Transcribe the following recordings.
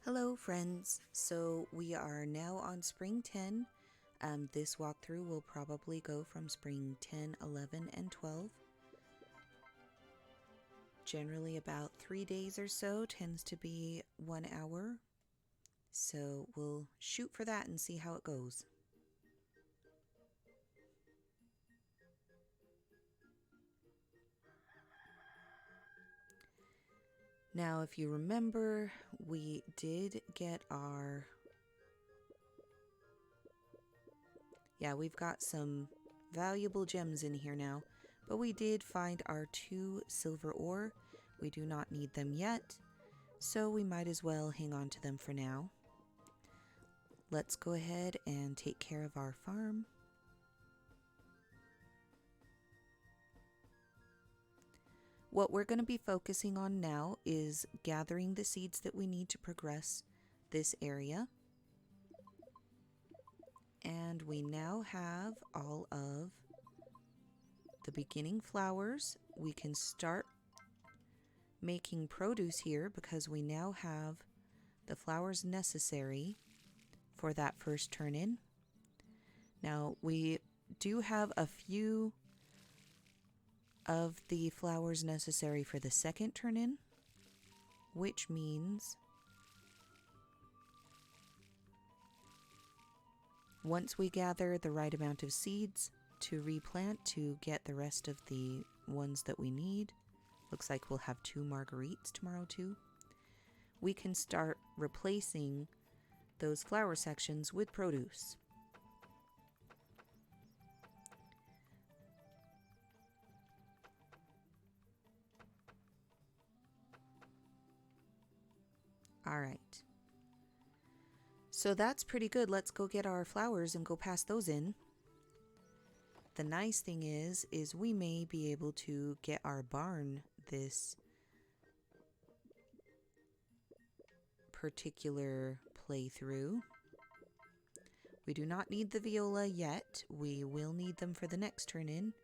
Hello friends, so we are now on spring 10. This walkthrough will probably go from spring 10, 11, and 12. Generally about 3 days or so, tends to be 1 hour. So we'll shoot for that and see how it goes. Now if you remember, we did get our... Yeah, we've got some valuable gems in here now, but we did find our 2 silver ore. We do not need them yet, so we might as well hang on to them for now. Let's go ahead and take care of our farm. What we're going to be focusing on now is gathering the seeds that we need to progress this area. And we now have all of the beginning flowers. We can start making produce here because we now have the flowers necessary for that first turn in. Now we do have a few of the flowers necessary for the second turn in, which means once we gather the right amount of seeds to replant to get the rest of the ones that we need, looks like we'll have 2 marguerites tomorrow too, we can start replacing those flower sections with produce. Alright. So that's pretty good. Let's go get our flowers and go pass those in. The nice thing is we may be able to get our barn this particular playthrough. We do not need the viola yet. We will need them for the next turn in,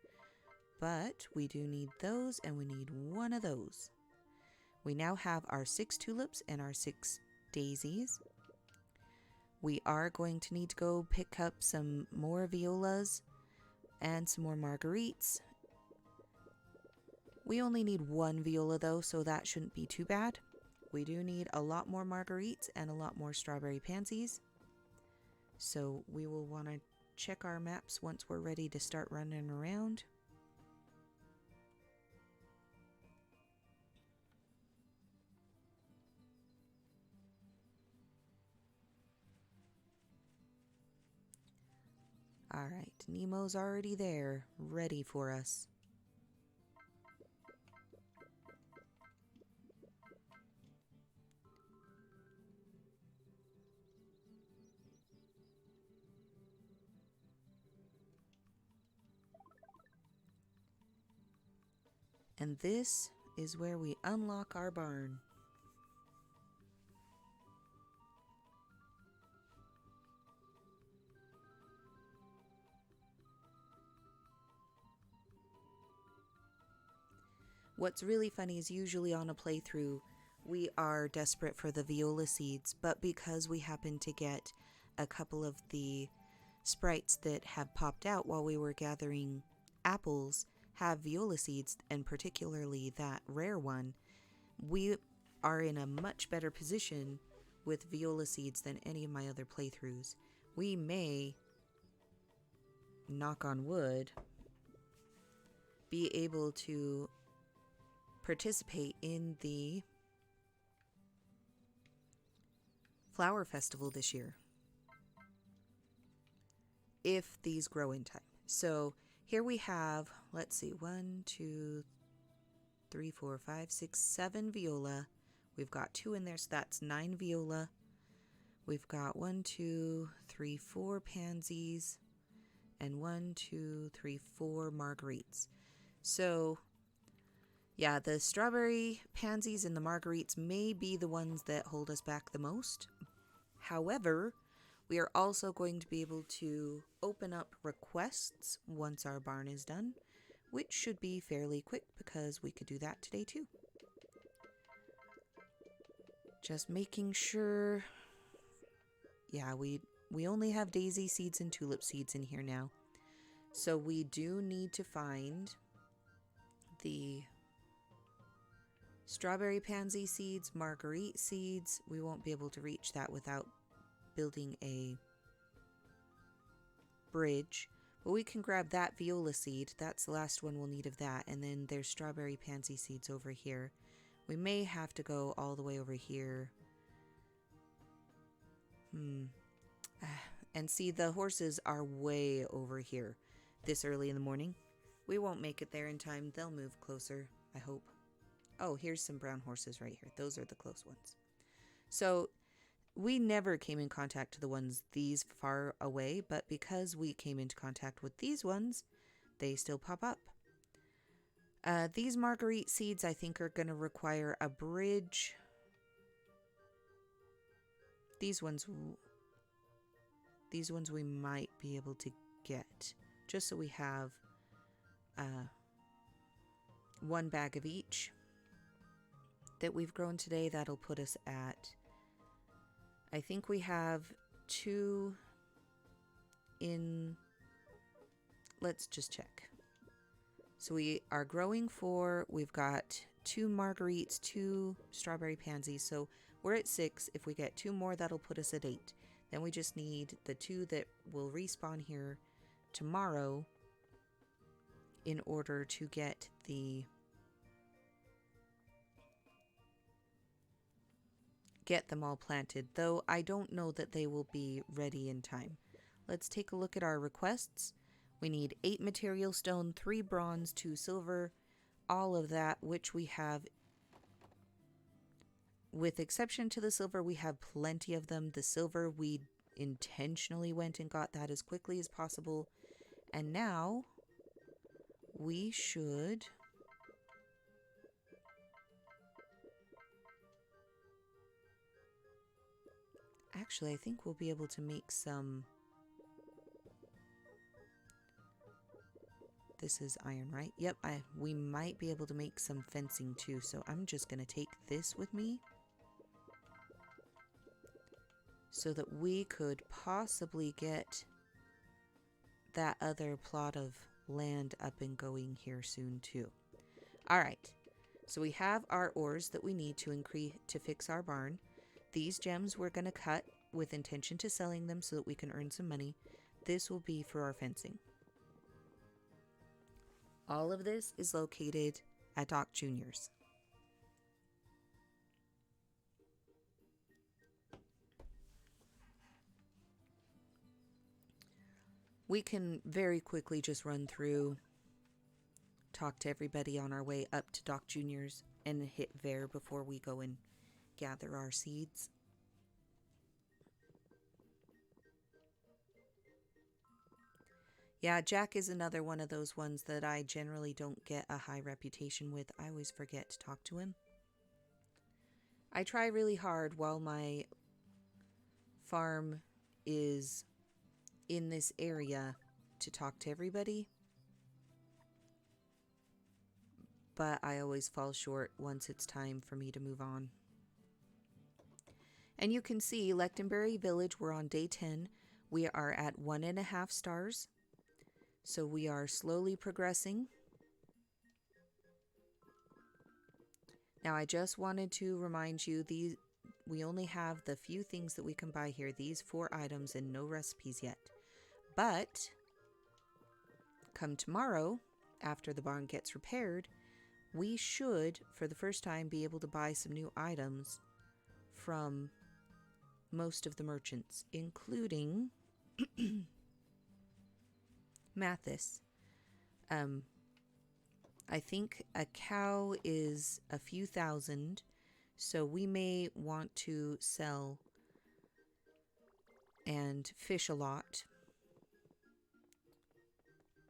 but we do need those, and we need 1 of those. We now have our 6 tulips and our 6 daisies. We are going to need to go pick up some more violas and some more marguerites. We only need 1 viola though, so that shouldn't be too bad. We do need a lot more marguerites and a lot more strawberry pansies. So we will want to check our maps once we're ready to start running around. Alright, Nemo's already there, ready for us. And this is where we unlock our barn. What's really funny is usually on a playthrough, we are desperate for the viola seeds, but because we happen to get a couple of the sprites that have popped out while we were gathering apples have viola seeds, and particularly that rare one, we are in a much better position with viola seeds than any of my other playthroughs. We may, knock on wood, be able to participate in the flower festival this year if these grow in time. So here we have, let's see, 1, 2, 3, 4, 5, 6, 7 viola. We've got 2 in there, so that's 9 viola. We've got 1, 2, 3, 4 pansies, and 1, 2, 3, 4 marguerites. So yeah, the strawberry pansies and the marguerites may be the ones that hold us back the most. However, we are also going to be able to open up requests once our barn is done, which should be fairly quick because we could do that today too. Just making sure. Yeah, we only have daisy seeds and tulip seeds in here now. So we do need to find the strawberry pansy seeds, marguerite seeds. We won't be able to reach that without building a bridge. But we can grab that viola seed. That's the last one we'll need of that. And then there's strawberry pansy seeds over here. We may have to go all the way over here. And see, the horses are way over here this early in the morning. We won't make it there in time. They'll move closer, I hope. Oh, here's some brown horses right here. Those are the close ones. So we never came in contact with the ones these far away, but because we came into contact with these ones, they still pop up. These marguerite seeds, I think, are going to require a bridge. These ones we might be able to get, just so we have one bag of each that we've grown today. That'll put us at, I think we have 2 in, let's just check. So we are growing 4, we've got 2 marguerites, 2 strawberry pansies, so we're at 6. If we get 2 more, that'll put us at 8. Then we just need the 2 that will respawn here tomorrow in order to get them all planted, though I don't know that they will be ready in time. Let's take a look at our requests. We need 8 material stone, 3 bronze, 2 silver, all of that, which we have. With exception to the silver, we have plenty of them. The silver, we intentionally went and got that as quickly as possible. And now we should actually, I think we'll be able to make some. This is iron, right? Yep, we might be able to make some fencing too. So I'm just going to take this with me so that we could possibly get that other plot of land up and going here soon too. All right, so we have our ores that we need to fix our barn. These gems we're going to cut with intention to selling them so that we can earn some money. This will be for our fencing. All of this is located at Doc Jr.'s. We can very quickly just run through, talk to everybody on our way up to Doc Jr.'s, and hit Ver before we go and gather our seeds. Yeah, Jack is another one of those ones that I generally don't get a high reputation with. I always forget to talk to him. I try really hard while my farm is in this area to talk to everybody, but I always fall short once it's time for me to move on. And you can see Lechtonbury Village, we're on day 10. We are at 1.5 stars. So we are slowly progressing. Now I just wanted to remind you, we only have the few things that we can buy here, these 4 items, and no recipes yet. But come tomorrow, after the barn gets repaired, we should, for the first time, be able to buy some new items from most of the merchants, including Mathis. I think a cow is a few thousand, so we may want to sell and fish a lot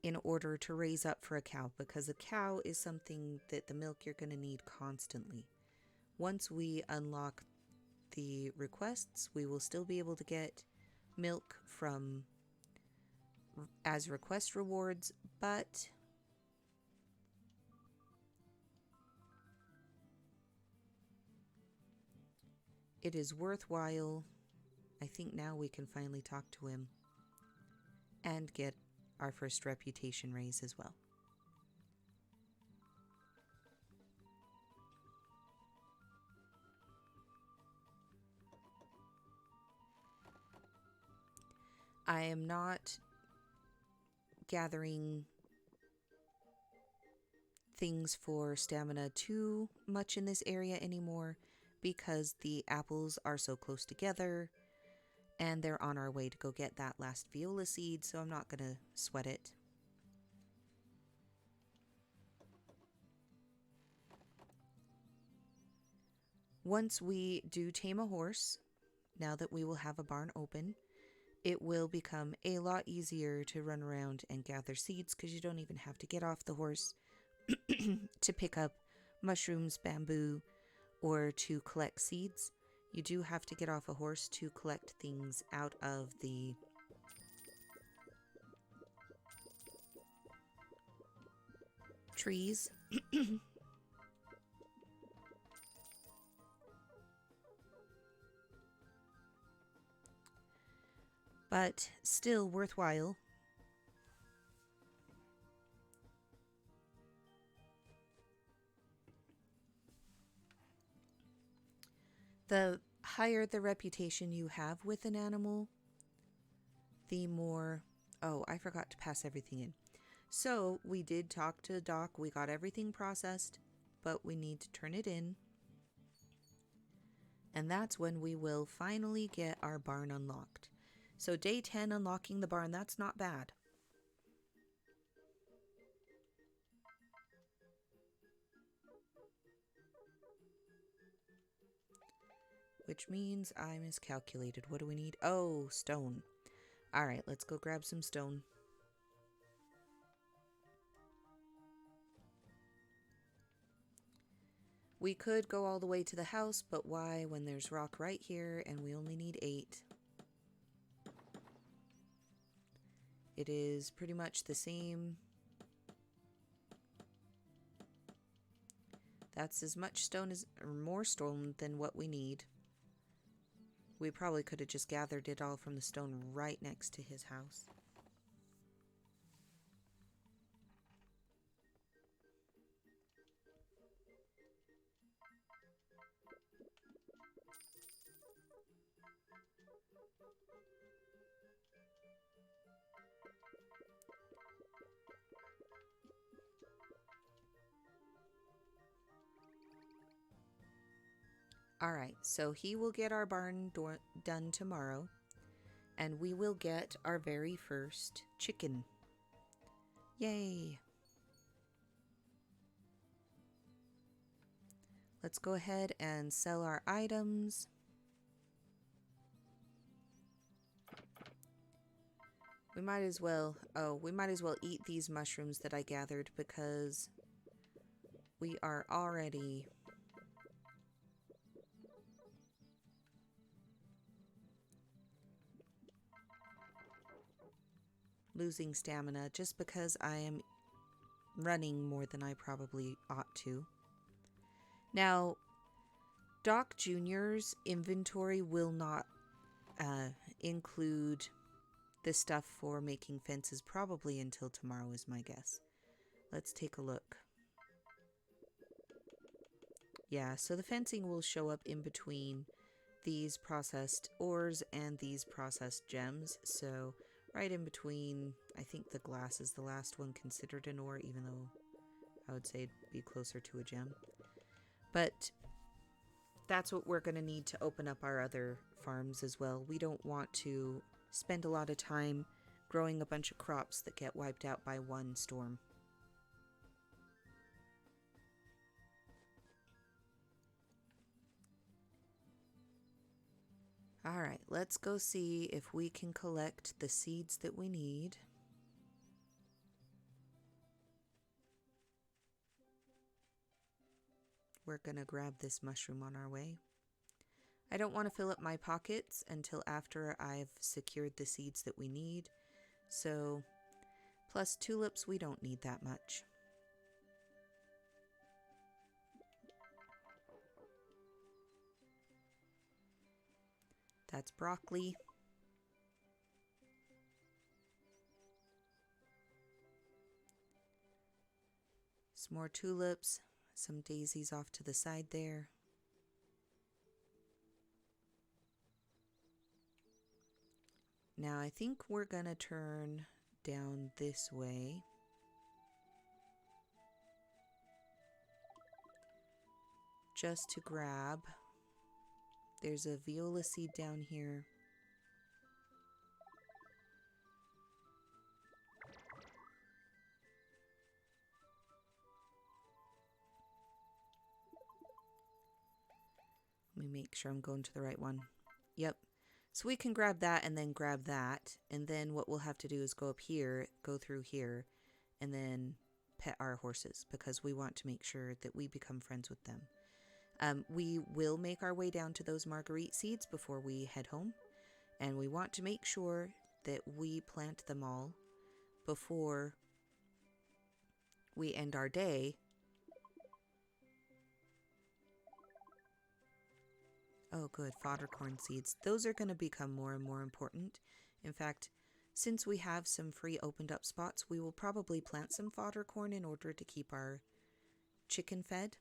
in order to raise up for a cow, because a cow is something that the milk you're going to need constantly. Once we unlock the requests, we will still be able to get milk from as request rewards, but it is worthwhile. I think now we can finally talk to him and get our first reputation raise as well. I am not gathering things for stamina too much in this area anymore because the apples are so close together and they're on our way to go get that last viola seed, so I'm not going to sweat it. Once we do tame a horse, now that we will have a barn open, it will become a lot easier to run around and gather seeds because you don't even have to get off the horse to pick up mushrooms, bamboo, or to collect seeds. You do have to get off a horse to collect things out of the trees. But still worthwhile. The higher the reputation you have with an animal, the more... Oh, I forgot to pass everything in. So we did talk to Doc. We got everything processed, but we need to turn it in. And that's when we will finally get our barn unlocked. So day 10 unlocking the barn, that's not bad. Which means I miscalculated. What do we need? Oh, stone. Alright, let's go grab some stone. We could go all the way to the house, but why when there's rock right here and we only need 8? It is pretty much the same. That's as much stone as, or more stone than what we need. We probably could have just gathered it all from the stone right next to his house. Alright, so he will get our barn done tomorrow, and we will get our very first chicken. Yay! Let's go ahead and sell our items. We might as well eat these mushrooms that I gathered because we are already losing stamina just because I am running more than I probably ought to. Now, Doc Jr.'s inventory will not include the stuff for making fences probably until tomorrow is my guess. Let's take a look. Yeah, so the fencing will show up in between these processed ores and these processed gems. So right in between, I think the glass is the last one considered an ore, even though I would say it'd be closer to a gem. But that's what we're going to need to open up our other farms as well. We don't want to spend a lot of time growing a bunch of crops that get wiped out by one storm. Alright, let's go see if we can collect the seeds that we need. We're gonna grab this mushroom on our way. I don't want to fill up my pockets until after I've secured the seeds that we need. So, plus tulips, we don't need that much. That's broccoli. Some more tulips, some daisies off to the side there. Now I think we're gonna turn down this way. Just to grab. There's a viola seed down here. Let me make sure I'm going to the right one. Yep. So we can grab that and then grab that. And then what we'll have to do is go up here, go through here, and then pet our horses because we want to make sure that we become friends with them. We will make our way down to those marguerite seeds before we head home. And we want to make sure that we plant them all before we end our day. Oh, good. Fodder corn seeds. Those are going to become more and more important. In fact, since we have some free opened up spots, we will probably plant some fodder corn in order to keep our chicken fed.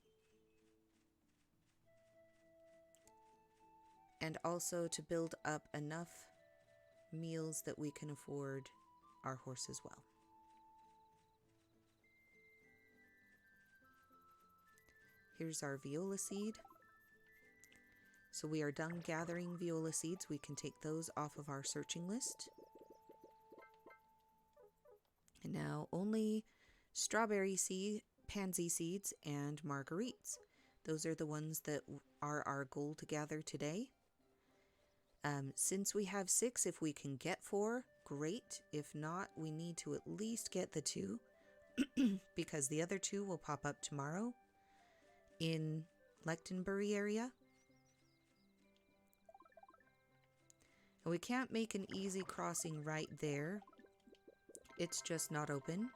And also to build up enough meals that we can afford our horse as well. Here's our viola seed. So we are done gathering viola seeds. We can take those off of our searching list. And now only strawberry seed, pansy seeds, and marguerites. Those are the ones that are our goal to gather today. Since we have 6, if we can get 4, great. If not, we need to at least get the 2 because the other 2 will pop up tomorrow in Lechtonbury area. And we can't make an easy crossing right there. It's just not open.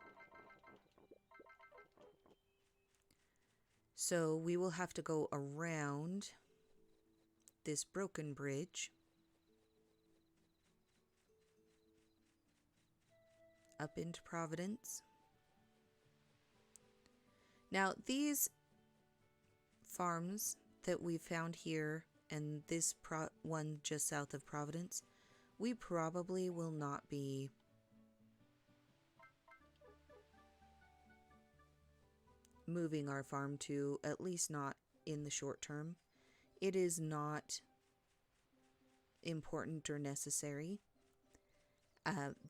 So we will have to go around this broken bridge up into Providence. Now these farms that we found here and this one just south of Providence, we probably will not be moving our farm to, at least not in the short term. It is not important or necessary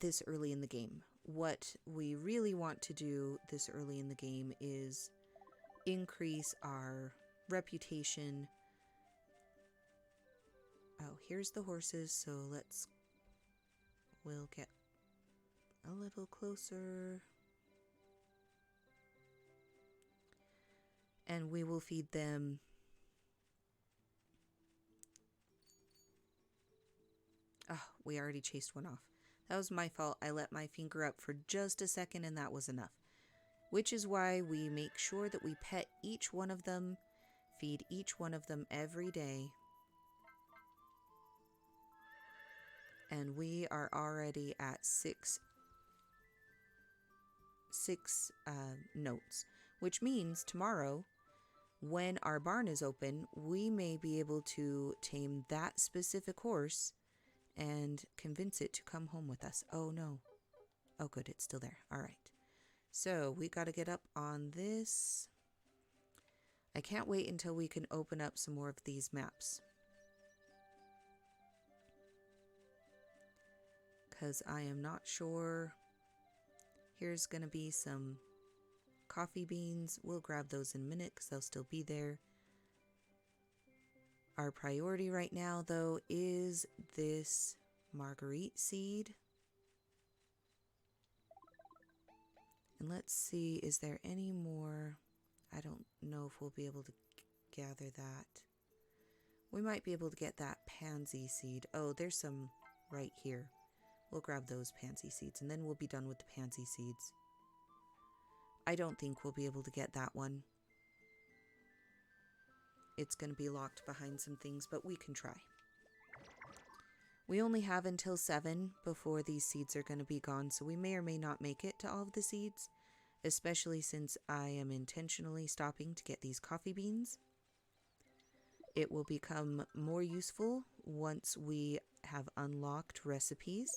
this early in the game. What we really want to do this early in the game is increase our reputation. Oh, here's the horses, so we'll get a little closer. And we will feed them oh, we already chased one off. That was my fault. I let my finger up for just a second and that was enough. Which is why we make sure that we pet each one of them, feed each one of them every day. And we are already at six notes, which means tomorrow, when our barn is open, we may be able to tame that specific horse and convince it to come home with us. Oh no. Oh good, it's still there. All right. So we got to get up on this. I can't wait until we can open up some more of these maps, because I am not sure. Here's going to be some coffee beans. We'll grab those in a minute because they'll still be there. Our priority right now, though, is this marguerite seed. And let's see, is there any more? I don't know if we'll be able to gather that. We might be able to get that pansy seed. Oh, there's some right here. We'll grab those pansy seeds, and then we'll be done with the pansy seeds. I don't think we'll be able to get that one. It's going to be locked behind some things, but we can try. We only have until 7 before these seeds are going to be gone, so we may or may not make it to all of the seeds, especially since I am intentionally stopping to get these coffee beans. It will become more useful once we have unlocked recipes.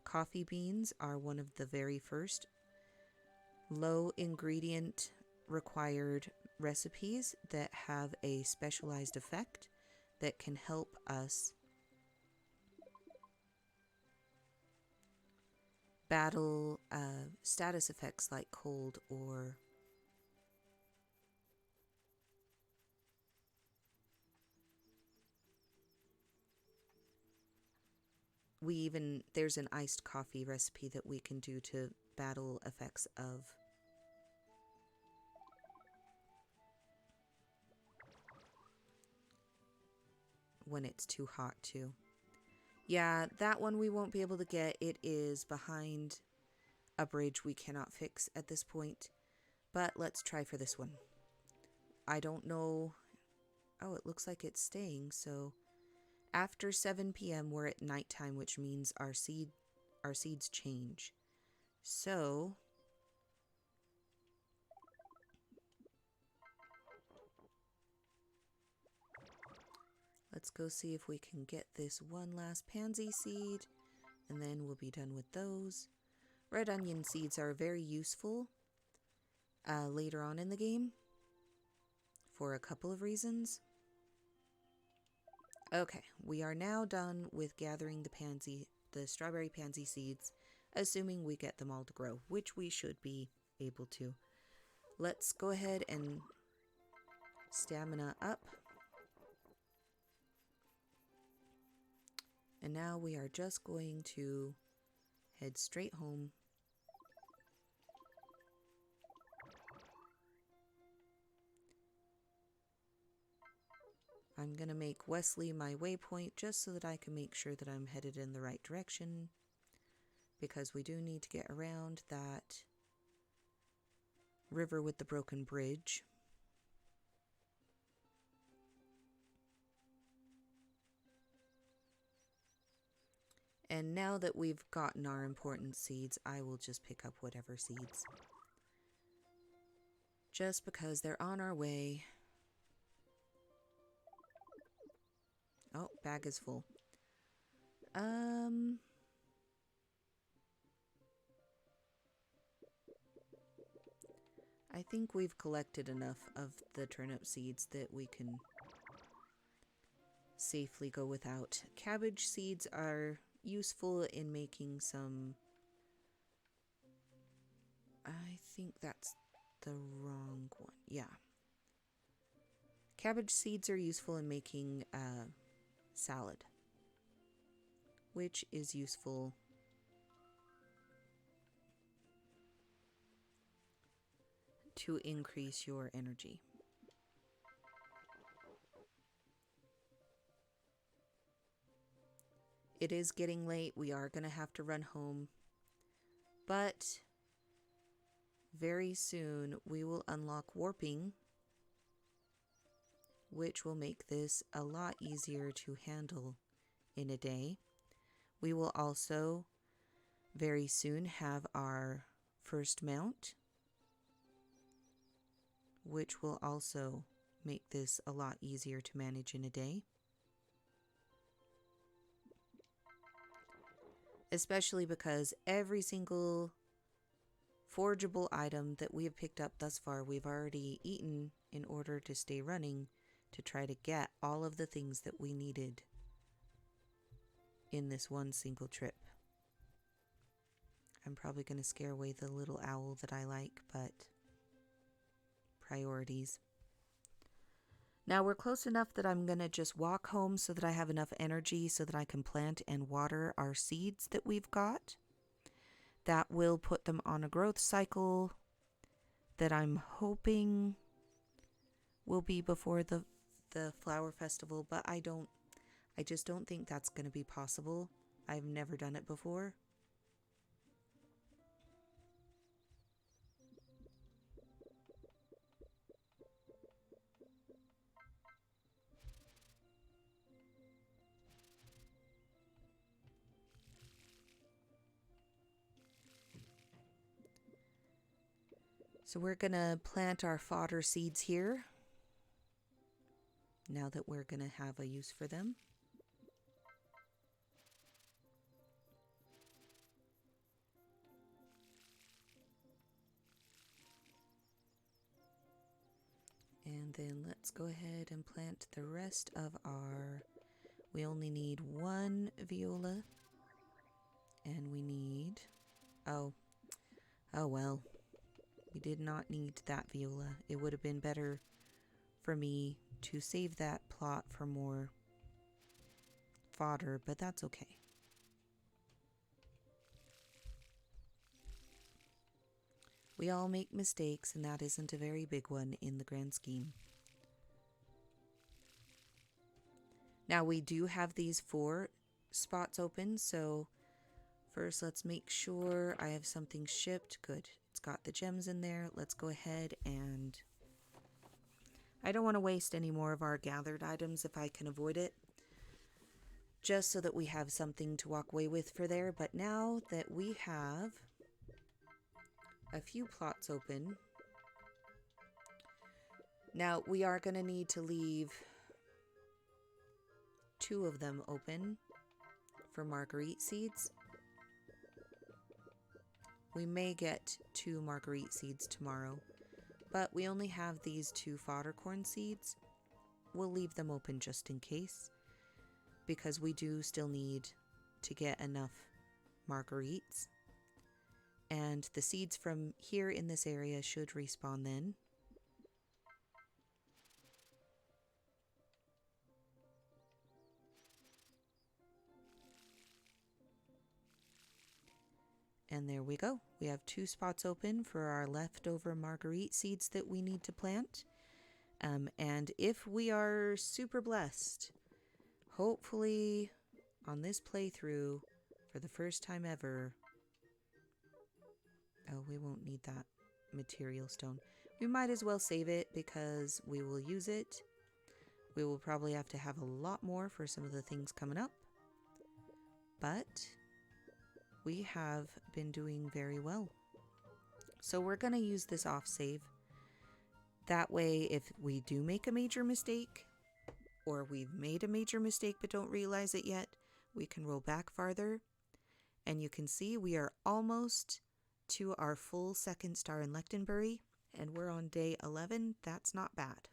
Coffee beans are one of the very first low ingredient required recipes that have a specialized effect that can help us battle status effects like cold or there's an iced coffee recipe that we can do to battle effects of when it's too hot too. Yeah, that one we won't be able to get. It is behind a bridge we cannot fix at this point. But let's try for this one. I don't know. Oh, it looks like it's staying. So after 7 p.m. we're at nighttime, which means our seeds change. So let's go see if we can get this one last pansy seed, and then we'll be done with those. Red onion seeds are very useful later on in the game for a couple of reasons. Okay, we are now done with gathering the strawberry pansy seeds, assuming we get them all to grow, which we should be able to. Let's go ahead and stamina up. And now we are just going to head straight home. I'm going to make Wesley my waypoint just so that I can make sure that I'm headed in the right direction, because we do need to get around that river with the broken bridge. And now that we've gotten our important seeds, I will just pick up whatever seeds. Just because they're on our way. Oh, bag is full. I think we've collected enough of the turnip seeds that we can safely go without. Cabbage seeds are useful in making some... I think that's the wrong one. Yeah. Cabbage seeds are useful in making salad, which is useful to increase your energy. It is getting late. We are going to have to run home. But very soon we will unlock warping, which will make this a lot easier to handle in a day. We will also very soon have our first mount, which will also make this a lot easier to manage in a day. Especially because every single forgeable item that we have picked up thus far, we've already eaten in order to stay running to try to get all of the things that we needed in this one single trip. I'm probably going to scare away the little owl that I like, but priorities. Now we're close enough that I'm going to just walk home so that I have enough energy so that I can plant and water our seeds that we've got. That will put them on a growth cycle that I'm hoping will be before the flower festival, but I just don't think that's going to be possible. I've never done it before. So we're going to plant our fodder seeds here, now that we're going to have a use for them. And then let's go ahead and plant the rest of our... We only need one viola. And we need... Oh well. We did not need that viola. It would have been better for me to save that plot for more fodder, but that's okay. We all make mistakes, and that isn't a very big one in the grand scheme. Now we do have these 4 spots open, so first let's make sure I have something shipped. Good. It's got the gems in there. Let's go ahead and... I don't want to waste any more of our gathered items if I can avoid it, just so that we have something to walk away with for there. But now that we have a few plots open, now we are going to need to leave 2 of them open for marguerite seeds. We may get 2 marguerite seeds tomorrow, but we only have these 2 fodder corn seeds. We'll leave them open just in case, because we do still need to get enough marguerites. And the seeds from here in this area should respawn then. And there we go. We have 2 spots open for our leftover marguerite seeds that we need to plant. And if we are super blessed, hopefully on this playthrough, for the first time ever... Oh, we won't need that material stone. We might as well save it because we will use it. We will probably have to have a lot more for some of the things coming up. But we have been doing very well. So we're going to use this off save. That way, if we do make a major mistake, or we've made a major mistake but don't realize it yet, we can roll back farther. And you can see we are almost to our full 2nd star in Lechtenbury, and we're on day 11. That's not bad.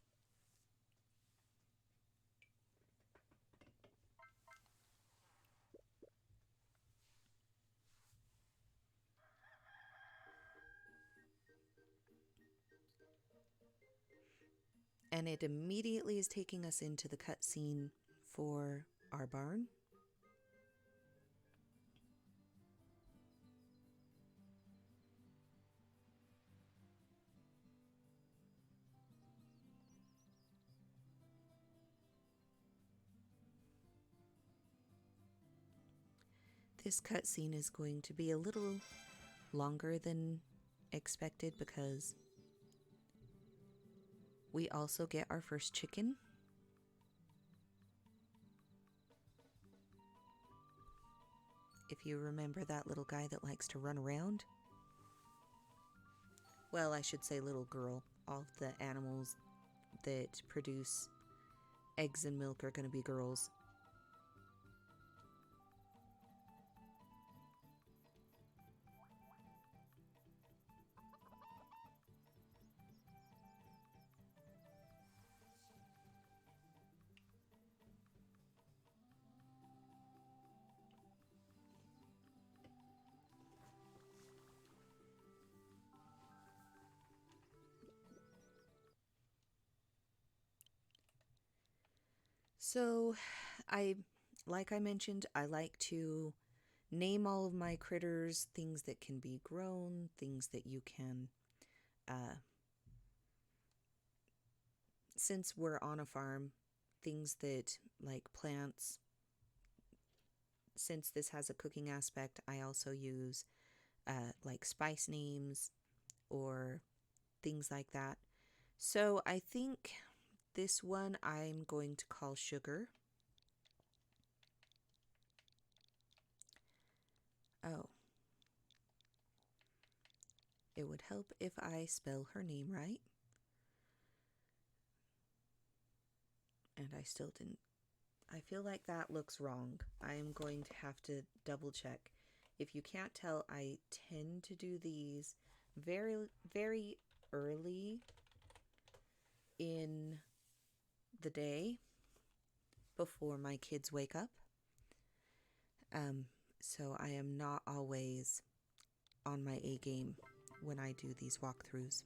And it immediately is taking us into the cutscene for our barn. This cutscene is going to be a little longer than expected because we also get our first chicken. If you remember that little guy that likes to run around. Well, I should say little girl. All of the animals that produce eggs and milk are going to be girls. So, like I mentioned, I like to name all of my critters, things that can be grown, things that you can, since we're on a farm, things that, like plants, since this has a cooking aspect, I also use, like spice names or things like that. So I think this one I'm going to call Sugar. Oh. It would help if I spell her name right. And I still didn't. I feel like that looks wrong. I am going to have to double check. If you can't tell, I tend to do these very, very early in the day before my kids wake up. So I am not always on my A game when I do these walkthroughs.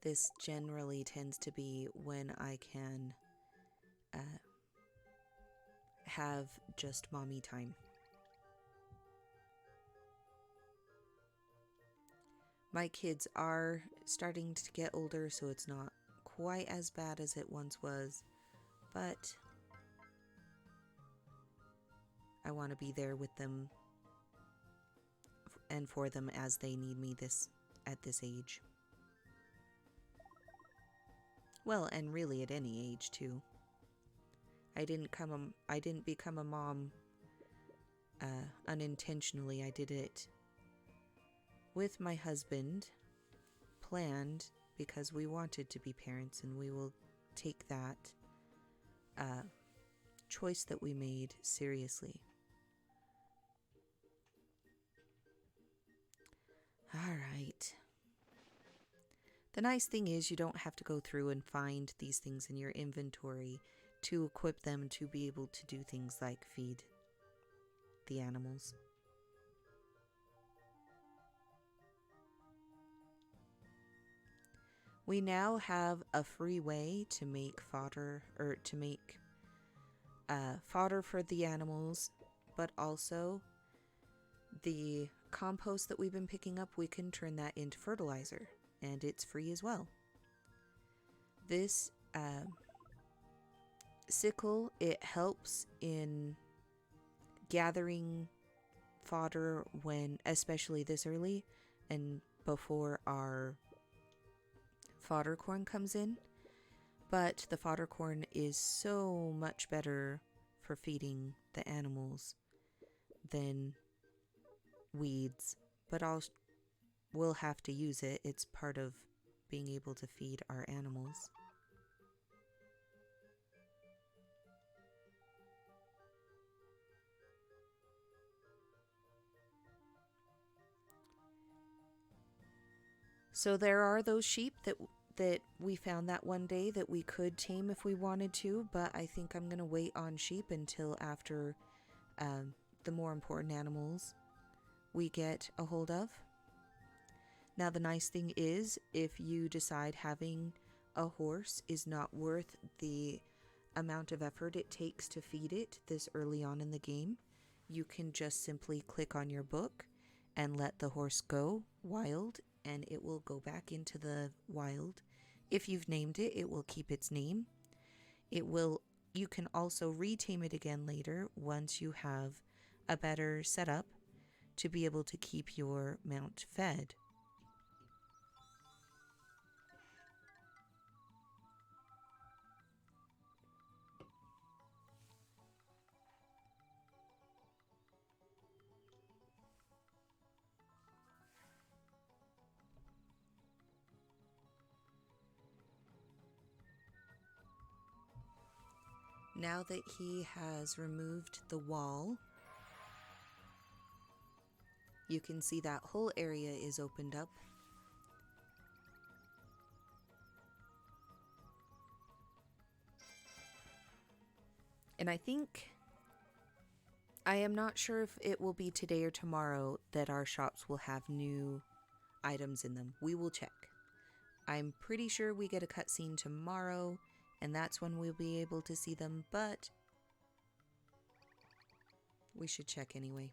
This generally tends to be when I can have just mommy time. My kids are starting to get older, so it's not quite as bad as it once was, but I want to be there with them and for them as they need me at this age. Well, and really at any age too. I didn't become a mom unintentionally. I did it with my husband, planned, because we wanted to be parents, and we will take that choice that we made seriously. All right. The nice thing is you don't have to go through and find these things in your inventory to equip them to be able to do things like feed the animals. We now have a free way to make fodder, or to make fodder for the animals, but also the compost that we've been picking up, we can turn that into fertilizer, and it's free as well. This sickle, it helps in gathering fodder when, especially this early and before our fodder corn comes in, but the fodder corn is so much better for feeding the animals than weeds, but we'll have to use it. It's part of being able to feed our animals. So there are those sheep that we found that one day that we could tame if we wanted to, but I think I'm going to wait on sheep until after the more important animals we get a hold of. Now, the nice thing is, if you decide having a horse is not worth the amount of effort it takes to feed it this early on in the game, you can just simply click on your book and let the horse go wild, and it will go back into the wild. If you've named it, it will keep its name. You can also retame it again later once you have a better setup to be able to keep your mount fed. Now that he has removed the wall, you can see that whole area is opened up. And I am not sure if it will be today or tomorrow that our shops will have new items in them. We will check. I'm pretty sure we get a cutscene tomorrow, and that's when we'll be able to see them, but we should check anyway.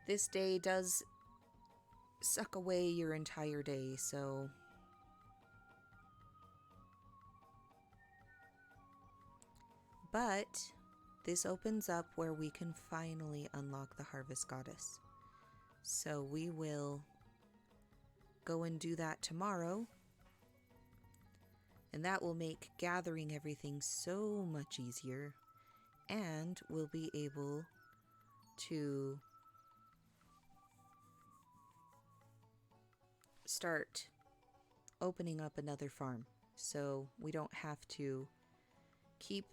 This day does suck away your entire day, so but this opens up where we can finally unlock the Harvest Goddess. So we will go and do that tomorrow. And that will make gathering everything so much easier. And we'll be able to start opening up another farm. So we don't have to keep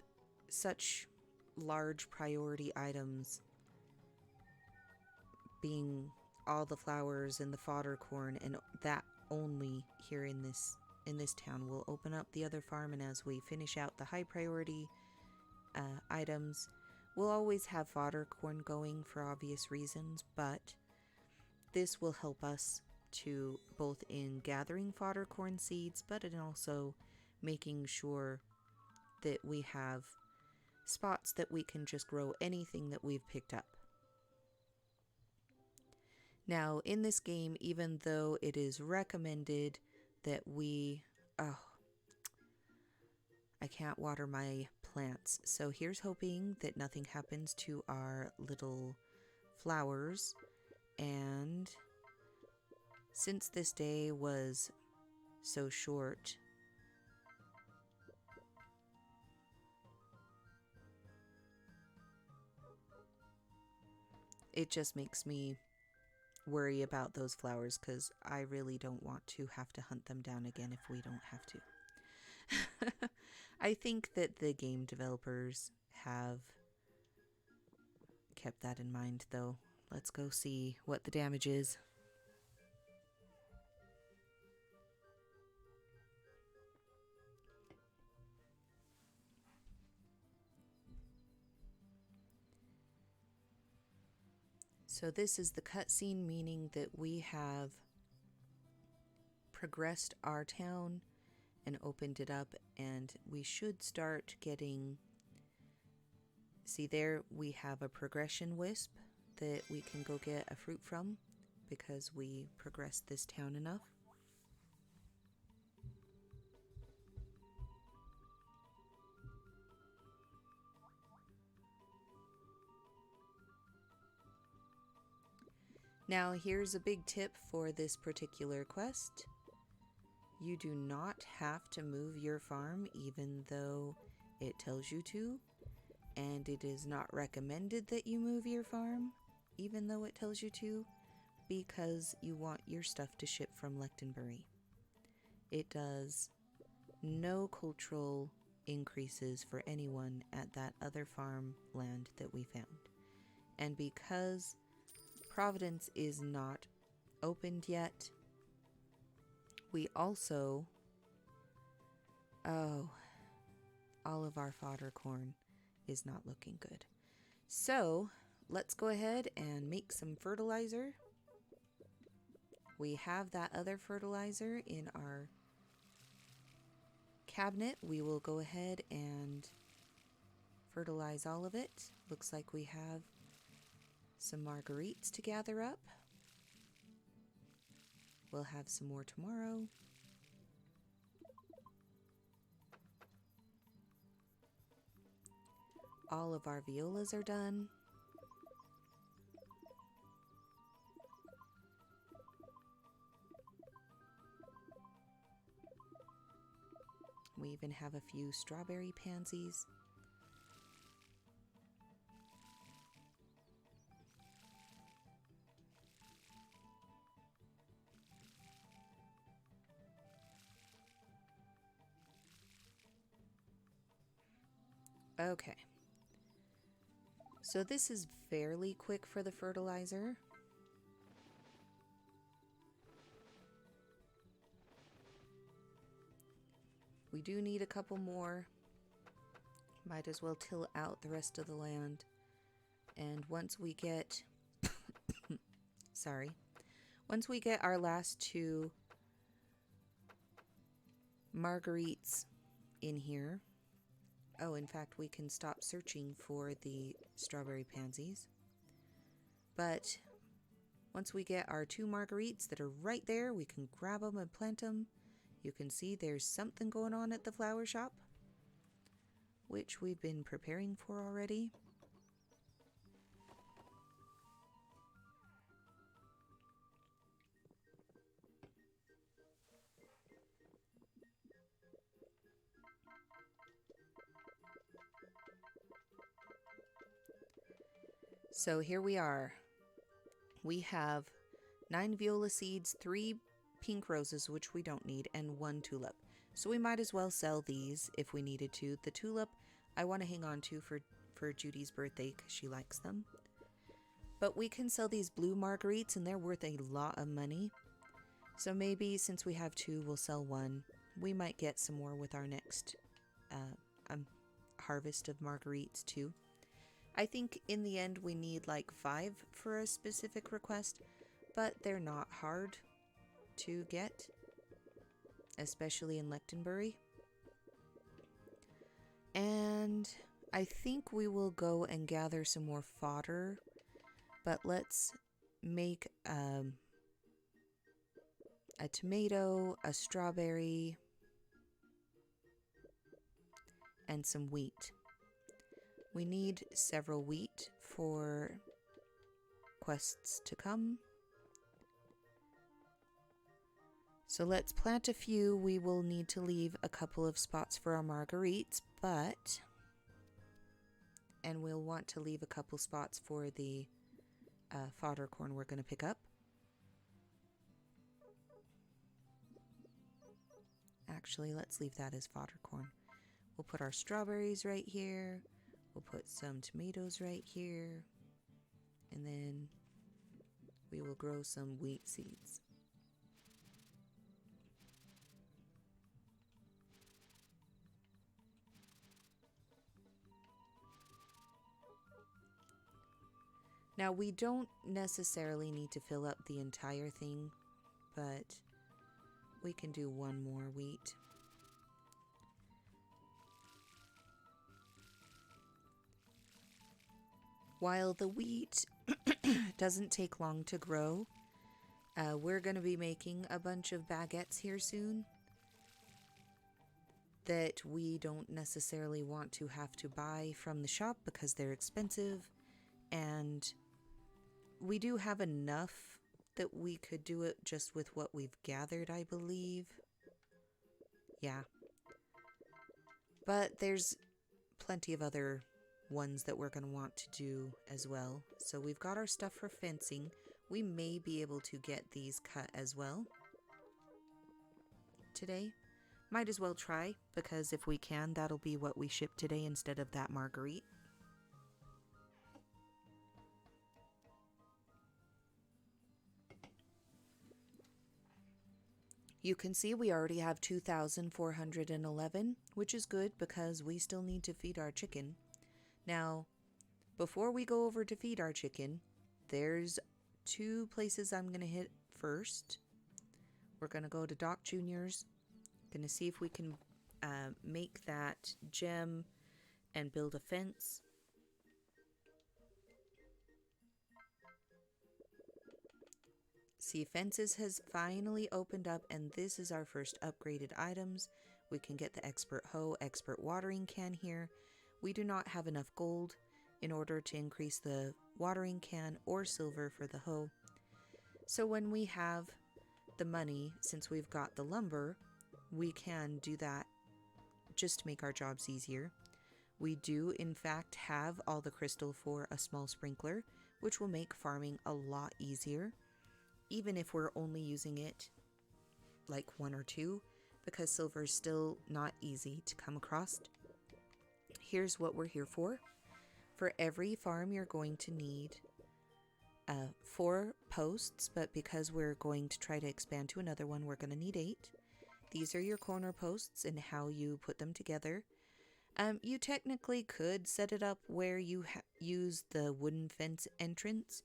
such large priority items being all the flowers and the fodder corn, and that only here in this town. We'll open up the other farm, and as we finish out the high priority items, we'll always have fodder corn going for obvious reasons, but this will help us to both in gathering fodder corn seeds, but in also making sure that we have spots that we can just grow anything that we've picked up. Now, in this game, even though it is recommended that we... Oh, I can't water my plants. So here's hoping that nothing happens to our little flowers. And since this day was so short, it just makes me worry about those flowers, because I really don't want to have to hunt them down again if we don't have to. I think that the game developers have kept that in mind, though. Let's go see what the damage is. So this is the cutscene, meaning that we have progressed our town and opened it up, and we should start getting... See there, we have a progression wisp that we can go get a fruit from because we progressed this town enough. Now here's a big tip for this particular quest. You do not have to move your farm even though it tells you to, and it is not recommended that you move your farm even though it tells you to, because you want your stuff to ship from Lechtenbury. It does no cultural increases for anyone at that other farmland that we found. And because Providence is not opened yet, we also... Oh, all of our fodder corn is not looking good. So, let's go ahead and make some fertilizer. We have that other fertilizer in our cabinet. We will go ahead and fertilize all of it. Looks like we have some marguerites to gather up. We'll have some more tomorrow. All of our violas are done. We even have a few strawberry pansies. Okay. So this is fairly quick for the fertilizer. We do need a couple more. Might as well till out the rest of the land. And once we get... Sorry. Once we get our last two marguerites in here... Oh, in fact, we can stop searching for the strawberry pansies. But once we get our two marguerites that are right there, we can grab them and plant them. You can see there's something going on at the flower shop, which we've been preparing for already. So here we are. We have 9 viola seeds, 3 pink roses, which we don't need, and 1 tulip. So we might as well sell these if we needed to. The tulip I want to hang on to for Judy's birthday because she likes them. But we can sell these blue marguerites and they're worth a lot of money. So maybe since we have 2, we'll sell 1. We might get some more with our next harvest of marguerites too. I think in the end we need like 5 for a specific request, but they're not hard to get, especially in Lechtenbury. And I think we will go and gather some more fodder, but let's make a tomato, a strawberry, and some wheat. We need several wheat for quests to come. So let's plant a few. We will need to leave a couple of spots for our marguerites, and we'll want to leave a couple spots for the fodder corn we're going to pick up. Actually, let's leave that as fodder corn. We'll put our strawberries right here. We'll put some tomatoes right here. And then we will grow some wheat seeds. Now, we don't necessarily need to fill up the entire thing, but we can do 1 more wheat. While the wheat doesn't take long to grow, we're going to be making a bunch of baguettes here soon that we don't necessarily want to have to buy from the shop because they're expensive, and we do have enough that we could do it just with what we've gathered, I believe. Yeah. But there's plenty of other ones that we're going to want to do as well. So we've got our stuff for fencing. We may be able to get these cut as well today. Might as well try, because if we can, that'll be what we ship today instead of that marguerite. You can see we already have 2,411, which is good because we still need to feed our chicken. Now, before we go over to feed our chicken, there's 2 places I'm going to hit first. We're going to go to Doc Jr.'s. Going to see if we can make that gem and build a fence. See, fences has finally opened up, and this is our first upgraded items. We can get the expert hoe, expert watering can here. We do not have enough gold in order to increase the watering can or silver for the hoe. So when we have the money, since we've got the lumber, we can do that just to make our jobs easier. We do, in fact, have all the crystal for a small sprinkler, which will make farming a lot easier, even if we're only using it like 1 or 2, because silver is still not easy to come across. Here's what we're here for. For every farm, you're going to need 4 posts, but because we're going to try to expand to another one, we're going to need 8. These are your corner posts and how you put them together. You technically could set it up where you use the wooden fence entrance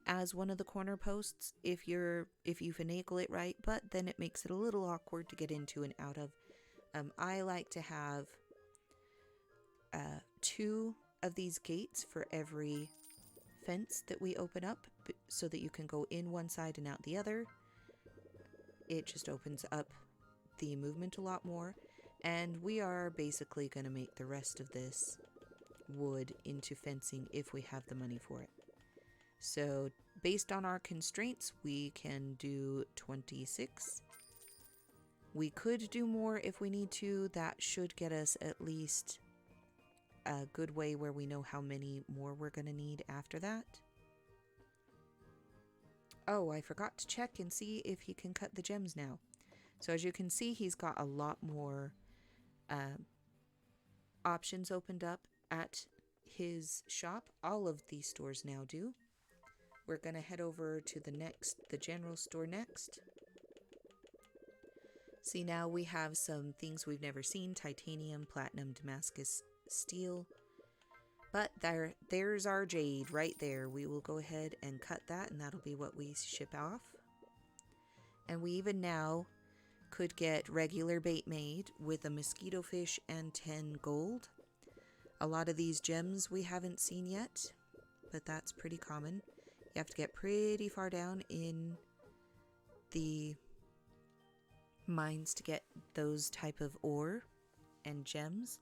as one of the corner posts if you finagle it right, but then it makes it a little awkward to get into and out of. I like to have 2 of these gates for every fence that we open up so that you can go in one side and out the other. It just opens up the movement a lot more, and we are basically going to make the rest of this wood into fencing if we have the money for it. So based on our constraints, we can do 26. We could do more if we need to. That should get us at least a good way where we know how many more we're going to need after that. Oh, I forgot to check and see if he can cut the gems now. So as you can see, he's got a lot more options opened up at his shop. All of these stores now do. We're going to head over to the general store next. See, now we have some things we've never seen: titanium, platinum, Damascus steel. But there's our jade right there. We will go ahead and cut that, and that'll be what we ship off. And we even now could get regular bait made with a mosquito fish and 10 gold. A lot of these gems we haven't seen yet, but that's pretty common. You have to get pretty far down in the mines to get those type of ore and gems,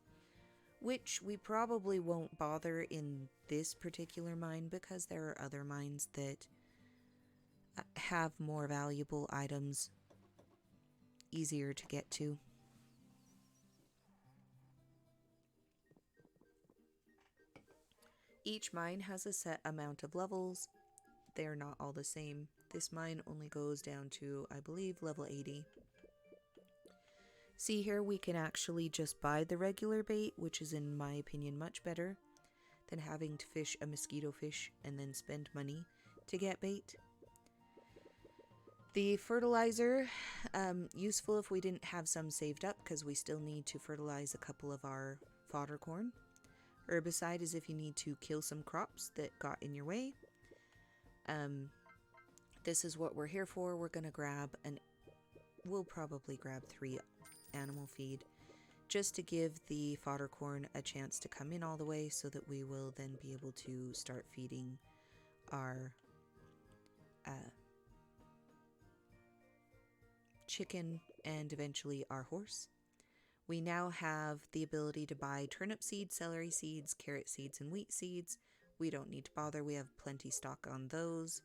which we probably won't bother in this particular mine because there are other mines that have more valuable items easier to get to. Each mine has a set amount of levels. They're not all the same. This mine only goes down to, I believe, level 80. See here, we can actually just buy the regular bait, which is in my opinion much better than having to fish a mosquito fish and then spend money to get bait. The fertilizer, useful if we didn't have some saved up because we still need to fertilize a couple of our fodder corn. Herbicide is if you need to kill some crops that got in your way. This is what we're here for. We're going to grab we'll probably grab 3 animal feed just to give the fodder corn a chance to come in all the way so that we will then be able to start feeding our chicken and eventually our horse. We now have the ability to buy turnip seeds, celery seeds, carrot seeds, and wheat seeds. We don't need to bother. We have plenty stock on those.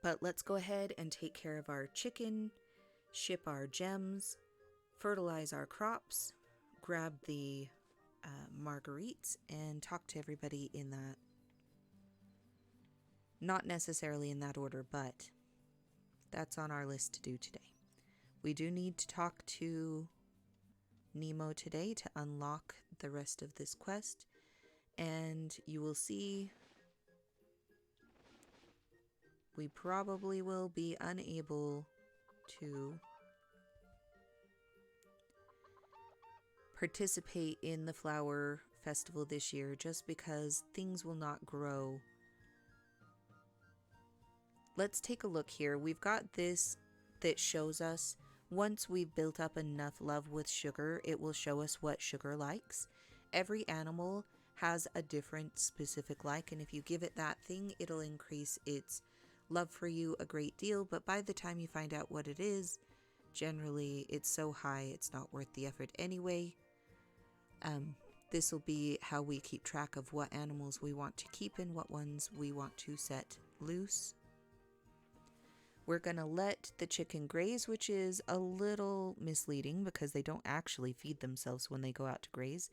But let's go ahead and take care of our chicken, ship our gems, fertilize our crops, grab the marguerites, and talk to everybody in that. Not necessarily in that order, but that's on our list to do today. We do need to talk to Nemo today to unlock the rest of this quest, and you will see we probably will be unable to participate in the flower festival this year just because things will not grow. Let's take a look here. We've got this that shows us once we've built up enough love with sugar, it will show us what sugar likes. Every animal has a different specific like, and if you give it that thing, it'll increase its love for you a great deal, but by the time you find out what it is, generally it's so high it's not worth the effort anyway. This will be how we keep track of what animals we want to keep and what ones we want to set loose. We're going to let the chicken graze, which is a little misleading because they don't actually feed themselves when they go out to graze.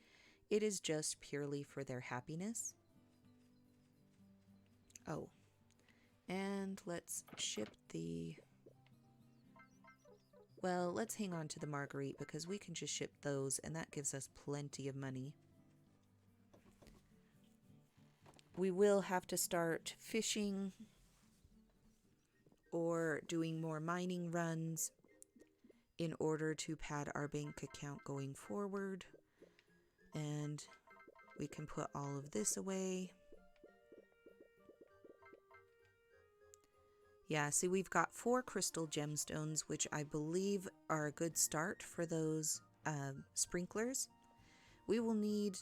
It is just purely for their happiness. Oh, and let's ship the... Well, let's hang on to the marguerite because we can just ship those and that gives us plenty of money. We will have to start fishing or doing more mining runs in order to pad our bank account going forward. And we can put all of this away. Yeah, see, we've got 4 crystal gemstones, which I believe are a good start for those sprinklers. We will need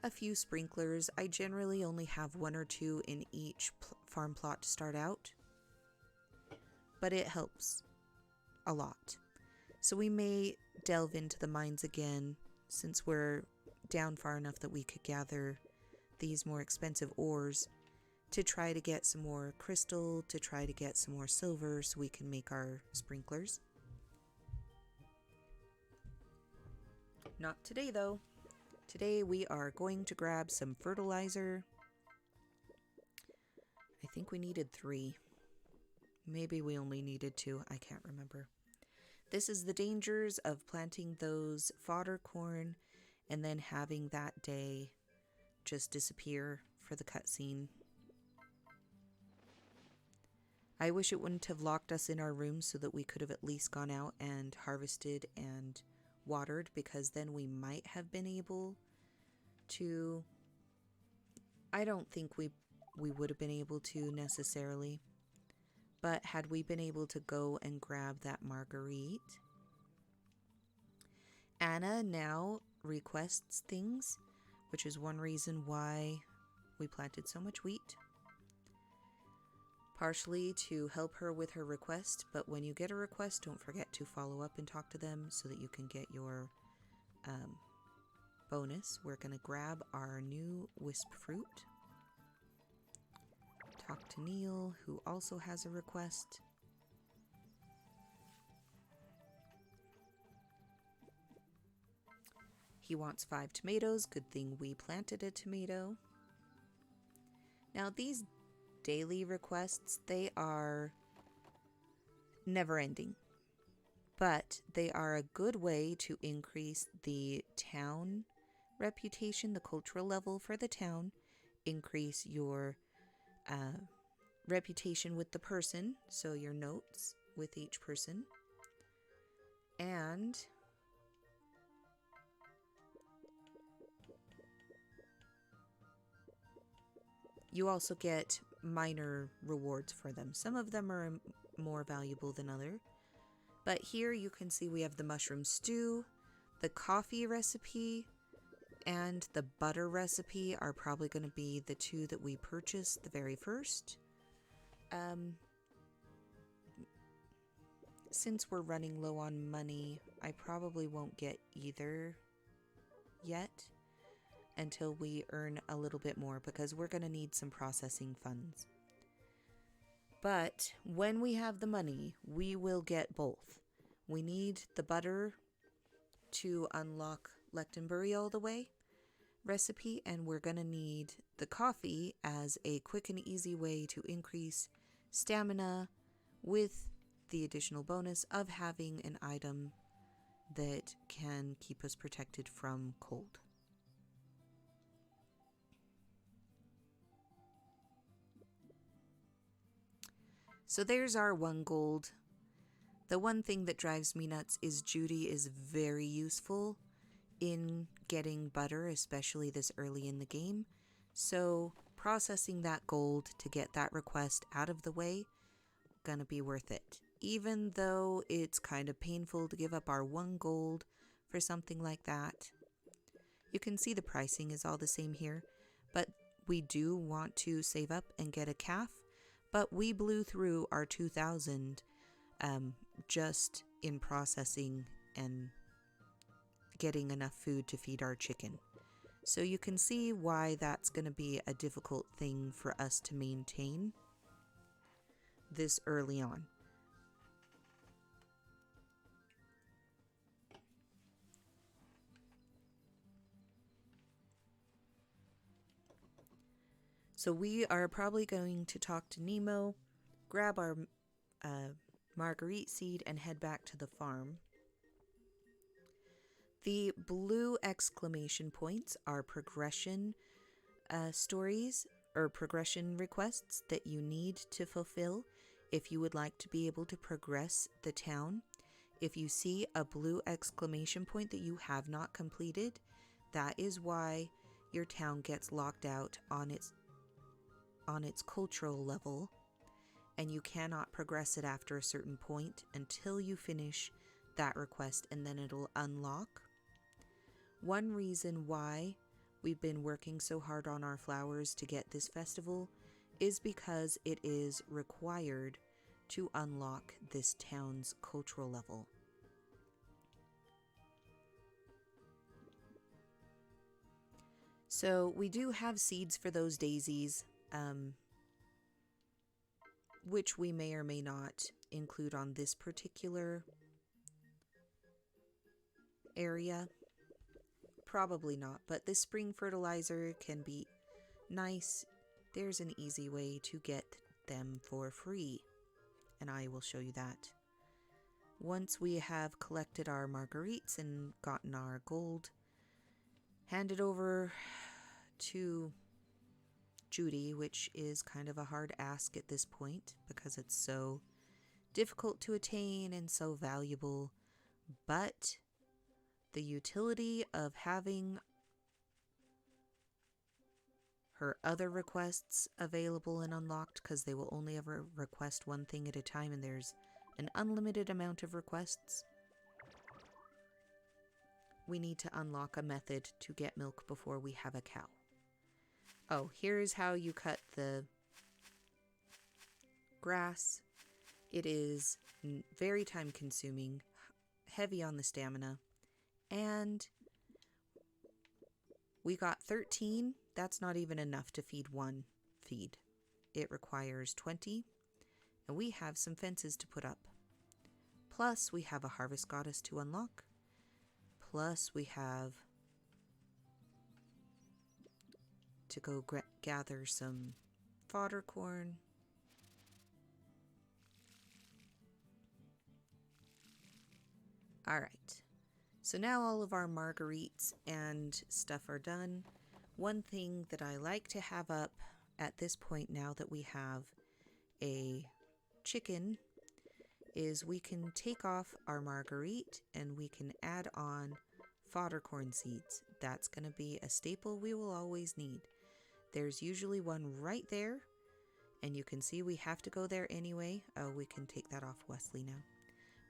a few sprinklers. I generally only have 1 or 2 in each farm plot to start out, but it helps a lot. So we may delve into the mines again since we're down far enough that we could gather these more expensive ores to try to get some more crystal, to try to get some more silver so we can make our sprinklers. Not today, though. Today we are going to grab some fertilizer. I think we needed 3. Maybe we only needed 2. I can't remember. This is the dangers of planting those fodder corn and then having that day just disappear for the cutscene. I wish it wouldn't have locked us in our room so that we could have at least gone out and harvested and watered, because then we might have been able to... I don't think we would have been able to necessarily. But had we been able to go and grab that marguerite... Anna now requests things, which is one reason why we planted so much wheat. Partially to help her with her request, but when you get a request, don't forget to follow up and talk to them so that you can get your bonus. We're going to grab our new wisp fruit. Talk to Neil, who also has a request. He wants 5 tomatoes. Good thing we planted a tomato. Now these daily requests, they are never ending, but they are a good way to increase the town reputation, the cultural level for the town, increase your reputation with the person, so your notes with each person, and you also get minor rewards for them. Some of them are more valuable than others. But here you can see we have the mushroom stew, the coffee recipe, and the butter recipe are probably going to be the 2 that we purchased the very first. Since we're running low on money, I probably won't get either yet until we earn a little bit more, because we're going to need some processing funds. But when we have the money, we will get both. We need the butter to unlock Lechtenbury all the way recipe, and we're going to need the coffee as a quick and easy way to increase stamina with the additional bonus of having an item that can keep us protected from cold. So there's our 1 gold. The one thing that drives me nuts is Judy is very useful in getting butter, especially this early in the game. So processing that gold to get that request out of the way, gonna be worth it. Even though it's kind of painful to give up our 1 gold for something like that. You can see the pricing is all the same here, but we do want to save up and get a calf. But we blew through our 2,000 just in processing and getting enough food to feed our chicken. So you can see why that's going to be a difficult thing for us to maintain this early on. So we are probably going to talk to Nemo, grab our marguerite seed, and head back to the farm. The blue exclamation points are progression stories or progression requests that you need to fulfill if you would like to be able to progress the town. If you see a blue exclamation point that you have not completed, that is why your town gets locked out on its cultural level, and you cannot progress it after a certain point until you finish that request, and then it'll unlock. One reason why we've been working so hard on our flowers to get this festival is because it is required to unlock this town's cultural level. So we do have seeds for those daisies, which we may or may not include on this particular area. Probably not, but this spring fertilizer can be nice. There's an easy way to get them for free, and I will show you that. Once we have collected our marguerites and gotten our gold, hand it over to Judy, which is kind of a hard ask at this point because it's so difficult to attain and so valuable, but the utility of having her other requests available and unlocked, because they will only ever request one thing at a time and there's an unlimited amount of requests. We need to unlock a method to get milk before we have a cow. Oh, here's how you cut the grass. It is very time consuming, heavy on the stamina, and we got 13. That's not even enough to feed one feed. It requires 20, and we have some fences to put up. Plus, we have a harvest goddess to unlock. Plus, we have to go gather some fodder corn. All right. So now all of our marguerites and stuff are done. One thing that I like to have up at this point, now that we have a chicken, is we can take off our marguerite and we can add on fodder corn seeds. That's going to be a staple we will always need. There's usually one right there, and you can see we have to go there anyway. Oh, we can take that off Wesley now.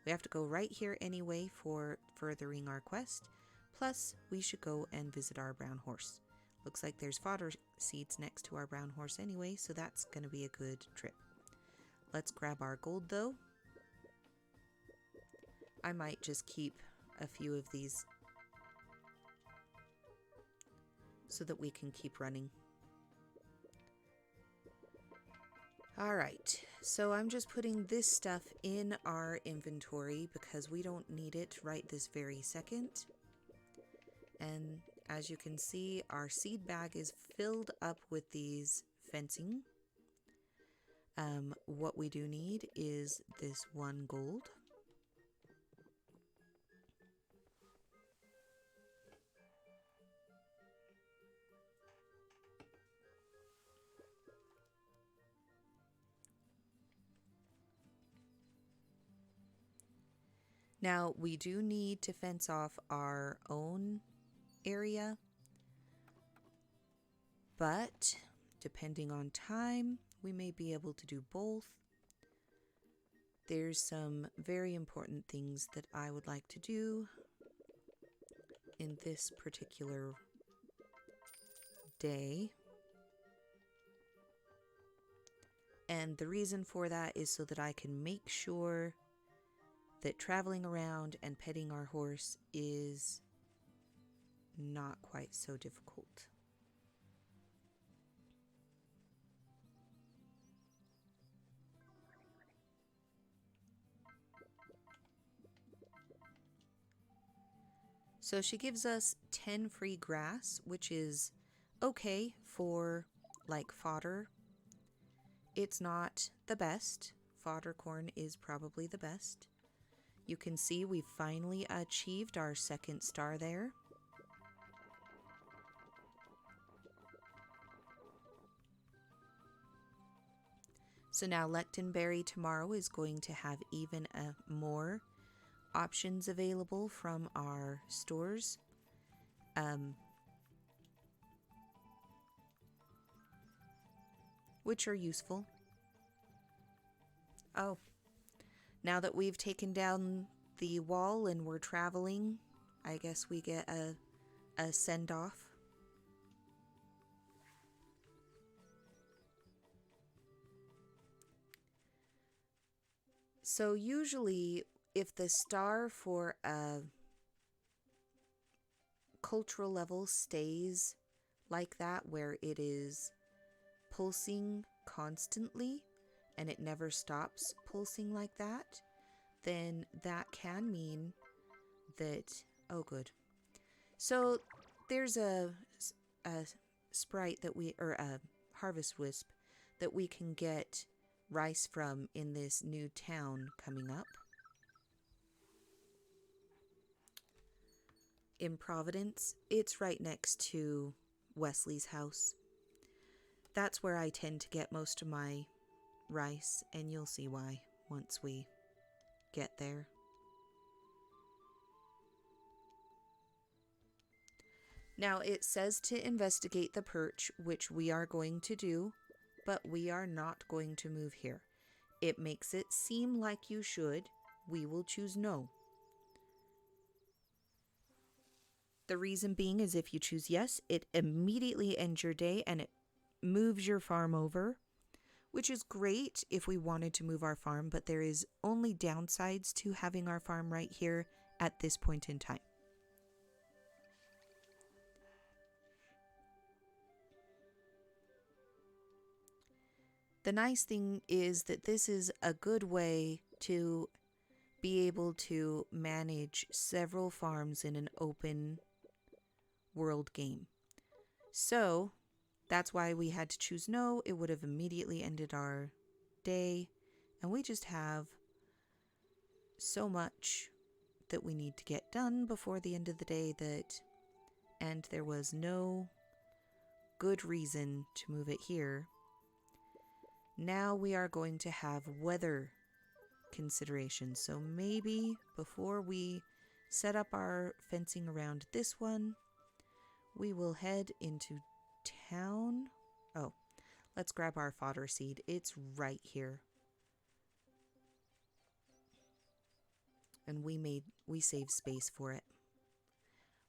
We have to go right here anyway for furthering our quest. Plus, we should go and visit our brown horse. Looks like there's fodder seeds next to our brown horse anyway, so that's going to be a good trip. Let's grab our gold though. I might just keep a few of these so that we can keep running. Alright, so I'm just putting this stuff in our inventory because we don't need it right this very second. And as you can see, our seed bag is filled up with these fencing. What we do need is this 1 gold. Now, we do need to fence off our own area, but depending on time, we may be able to do both. There's some very important things that I would like to do in this particular day. And the reason for that is so that I can make sure that traveling around and petting our horse is not quite so difficult. So she gives us 10 free grass, which is okay for like fodder. It's not the best. Fodder corn is probably the best. You can see we finally achieved our 2nd star there. So now Lectonberry tomorrow is going to have even more options available from our stores. Which are useful. Oh. Now that we've taken down the wall and we're traveling, I guess we get a send-off. So usually, if the star for a cultural level stays like that, where it is pulsing constantly, and it never stops pulsing like that, then that can mean that, oh good. So there's a sprite that or a harvest wisp that we can get rice from in this new town coming up. In Providence, it's right next to Wesley's house. That's where I tend to get most of my rice, and you'll see why once we get there. Now, it says to investigate the perch, which we are going to do, but we are not going to move here. It makes it seem like you should. We will choose no. The reason being is if you choose yes, it immediately ends your day and it moves your farm over, which is great if we wanted to move our farm, but there is only downsides to having our farm right here at this point in time. The nice thing is that this is a good way to be able to manage several farms in an open world game. So that's why we had to choose no. It would have immediately ended our day, and we just have so much that we need to get done before the end of the day and there was no good reason to move it here. Now we are going to have weather considerations. So maybe before we set up our fencing around this one, we will head into town. Oh, let's grab our fodder seed. It's right here. And we saved space for it.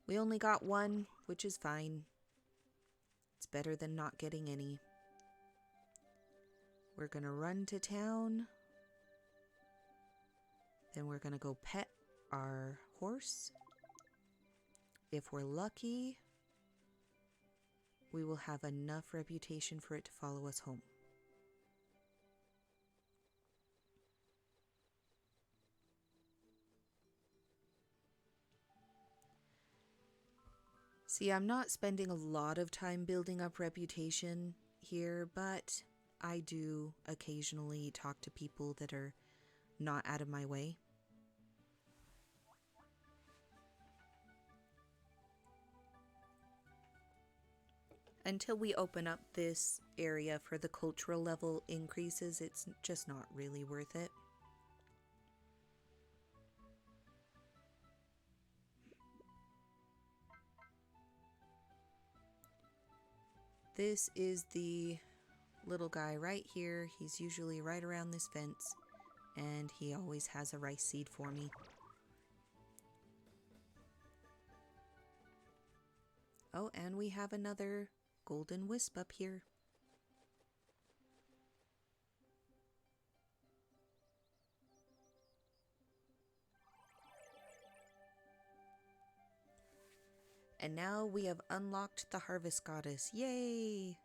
We only got one, which is fine. It's better than not getting any. We're going to run to town. Then we're going to go pet our horse. If we're lucky, we will have enough reputation for it to follow us home. See, I'm not spending a lot of time building up reputation here, but I do occasionally talk to people that are not out of my way. Until we open up this area for the cultural level increases, it's just not really worth it. This is the little guy right here. He's usually right around this fence, and he always has a rice seed for me. Oh, and we have another golden wisp up here. And now we have unlocked the harvest goddess. Yay!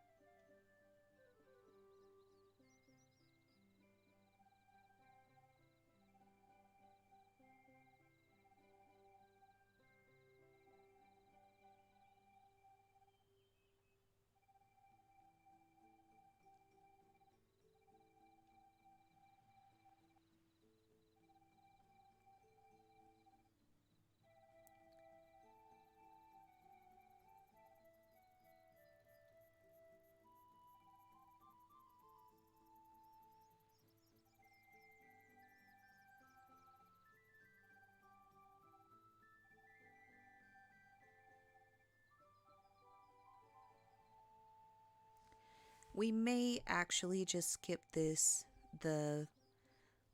We may actually just skip the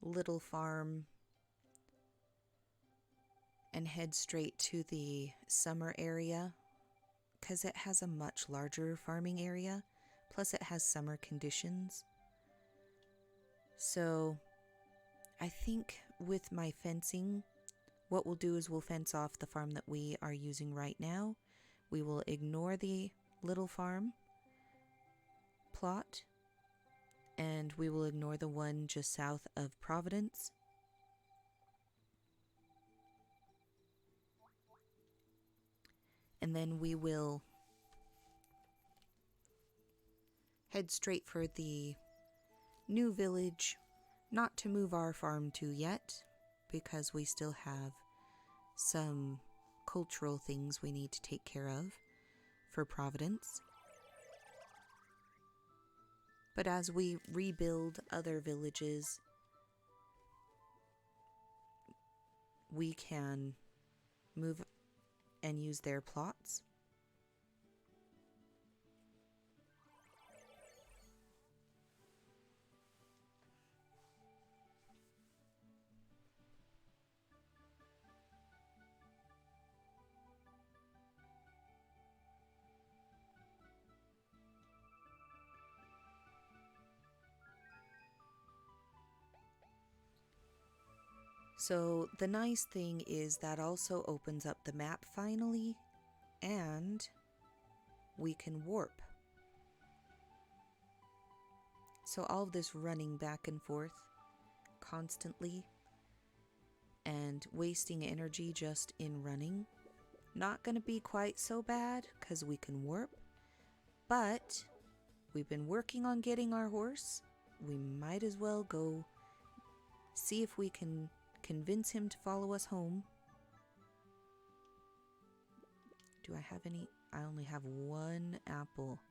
little farm, and head straight to the summer area, because it has a much larger farming area, plus it has summer conditions. So I think with my fencing, what we'll do is we'll fence off the farm that we are using right now. We will ignore the little farm plot, and we will ignore the one just south of Providence. and then we will head straight for the new village, not to move our farm to yet, because we still have some cultural things we need to take care of for Providence. But as we rebuild other villages, we can move and use their plots. So the nice thing is that also opens up the map finally, and we can warp. So all of this running back and forth constantly and wasting energy just in running, not going to be quite so bad because we can warp. But we've been working on getting our horse. We might as well go see if we can convince him to follow us home. Do I have any? I only have one apple.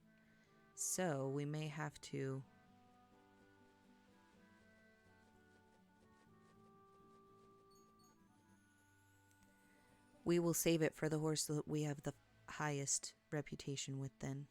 So we may have to... We will save it for the horse that we have the highest reputation with then.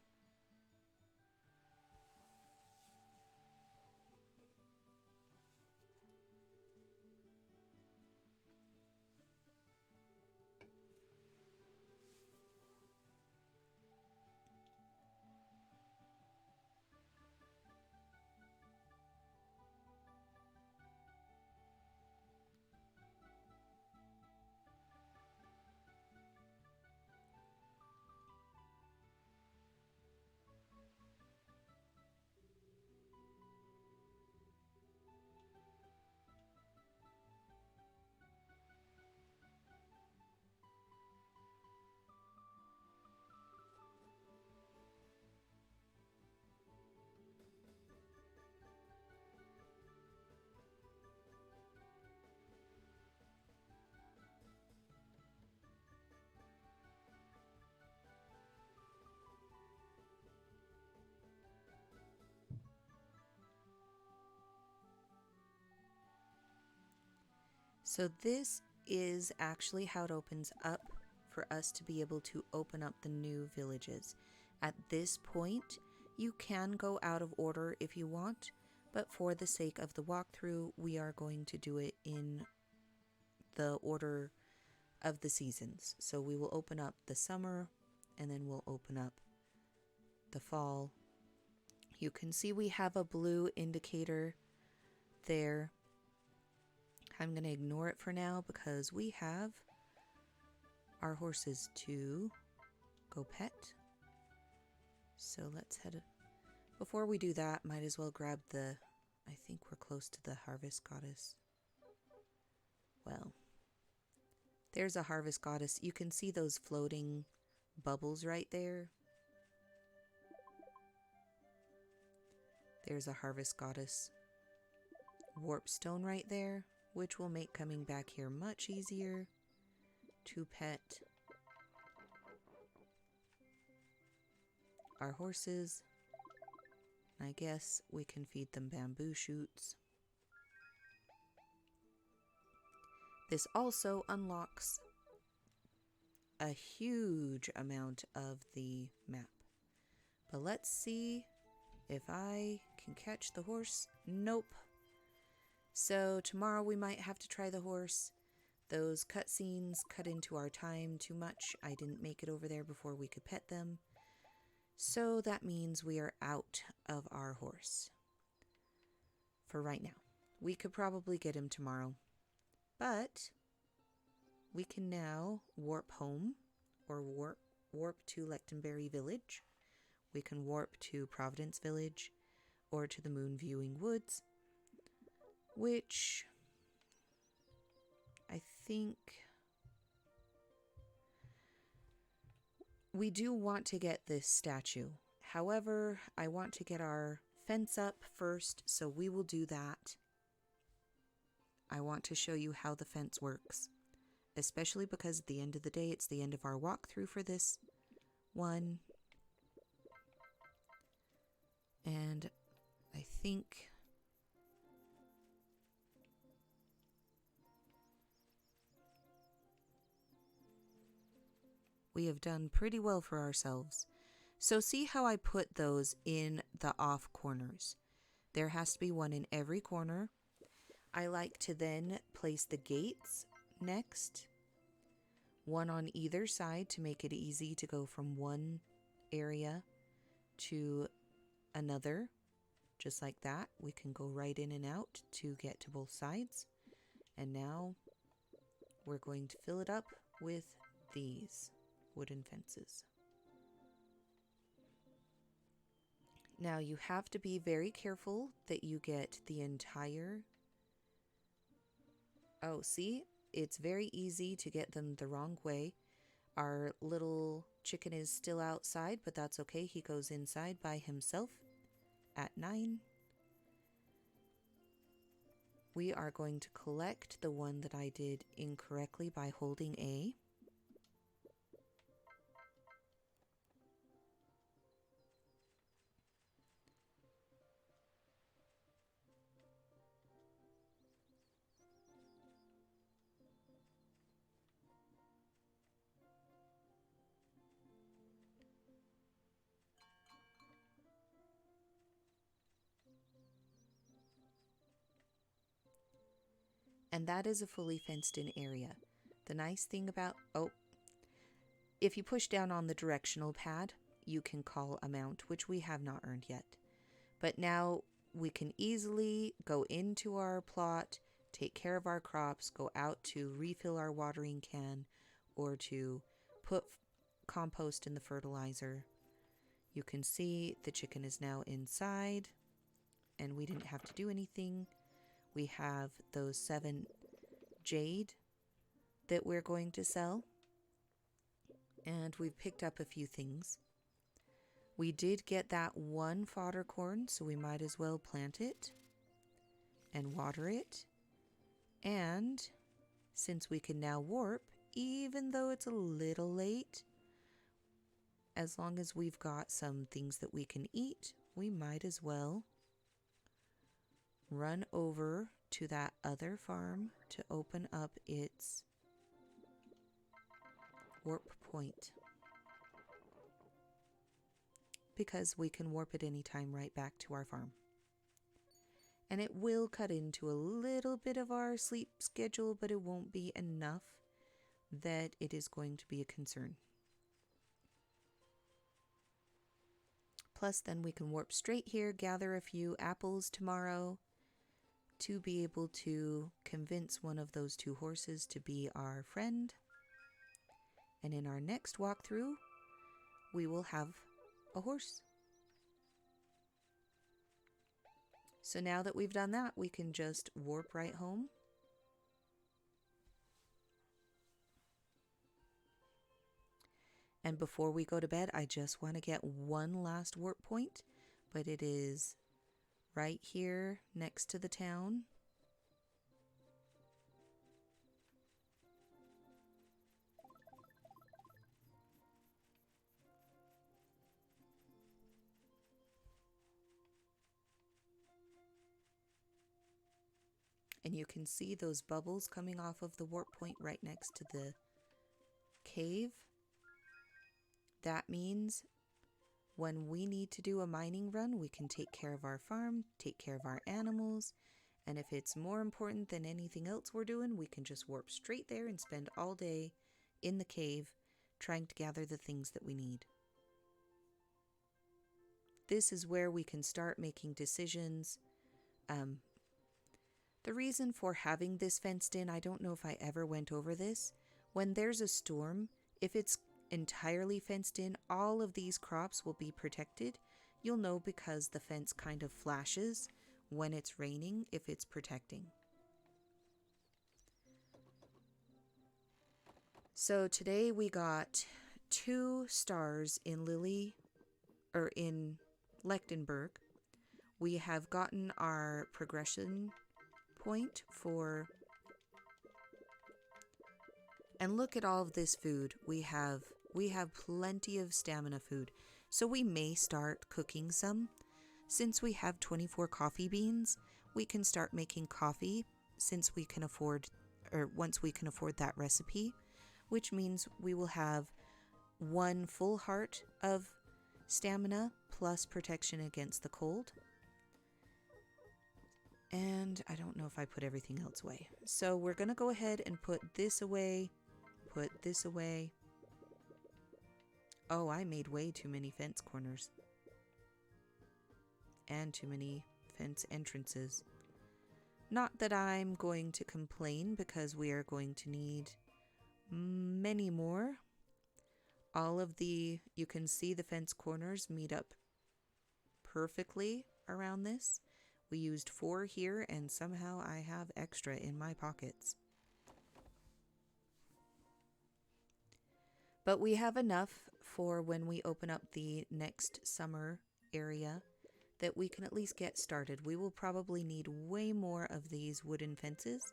So this is actually how it opens up for us to be able to open up the new villages. At this point, you can go out of order if you want, but for the sake of the walkthrough, we are going to do it in the order of the seasons. So we will open up the summer, and then we'll open up the fall. You can see we have a blue indicator there. I'm going to ignore it for now because we have our horses to go pet. So let's head... Before we do that, might as well grab the... I think we're close to the harvest goddess. Well, there's a harvest goddess. You can see those floating bubbles right there. There's a harvest goddess warp stone right there, which will make coming back here much easier to pet our horses. I guess we can feed them bamboo shoots. This also unlocks a huge amount of the map. But let's see if I can catch the horse. Nope. So tomorrow we might have to try the horse. Those cutscenes cut into our time too much. I didn't make it over there before we could pet them. So that means we are out of our horse for right now. We could probably get him tomorrow. But we can now warp home or warp to Lechtonberry Village. We can warp to Providence Village or to the Moon Viewing Woods, which I think we do want to get this statue. However, I want to get our fence up first, so we will do that. I want to show you how the fence works, especially because at the end of the day, it's the end of our walkthrough for this one. And I think we have done pretty well for ourselves. So see how I put those in the off corners. There has to be one in every corner. I like to then place the gates next, one on either side to make it easy to go from one area to another. Just like that, we can go right in and out to get to both sides. And now we're going to fill it up with these wooden fences. Now you have to be very careful that you get the entire... Oh, see? It's very easy to get them the wrong way. Our little chicken is still outside, but that's okay. He goes inside by himself at 9. We are going to collect the one that I did incorrectly by holding A. And that is a fully fenced in area. The nice thing about, if you push down on the directional pad, you can call a mount, which we have not earned yet. But now we can easily go into our plot, take care of our crops, go out to refill our watering can, or to put compost in the fertilizer. You can see the chicken is now inside, and we didn't have to do anything. We have those 7 jade that we're going to sell. And we've picked up a few things. We did get that one fodder corn, so we might as well plant it and water it. And since we can now warp, even though it's a little late, as long as we've got some things that we can eat, we might as well run over to that other farm to open up its warp point. Because we can warp at any time right back to our farm. And it will cut into a little bit of our sleep schedule, but it won't be enough that it is going to be a concern. Plus, then we can warp straight here, gather a few apples tomorrow, to be able to convince one of those 2 horses to be our friend. And in our next walkthrough, we will have a horse. So now that we've done that, we can just warp right home. And before we go to bed, I just want to get one last warp point, but it is right here next to the town. And you can see those bubbles coming off of the warp point right next to the cave. That means when we need to do a mining run, we can take care of our farm, take care of our animals, and if it's more important than anything else we're doing, we can just warp straight there and spend all day in the cave trying to gather the things that we need. This is where we can start making decisions. The reason for having this fenced in, I don't know if I ever went over this. When there's a storm, if it's entirely fenced in, all of these crops will be protected. You'll know because the fence kind of flashes when it's raining if it's protecting. So today we got 2 stars in in Lechtenberg. We have gotten our progression point for, and look at all of this food. We have plenty of stamina food. So we may start cooking some. Since we have 24 coffee beans, we can start making coffee since we can afford, or once we can afford that recipe, which means we will have 1 full heart of stamina plus protection against the cold. And I don't know if I put everything else away. So we're going to go ahead and put this away, put this away. Oh, I made way too many fence corners. And too many fence entrances. Not that I'm going to complain, because we are going to need many more. You can see the fence corners meet up perfectly around this. We used 4 here, and somehow I have extra in my pockets. But we have enough for when we open up the next summer area that we can at least get started. We will probably need way more of these wooden fences,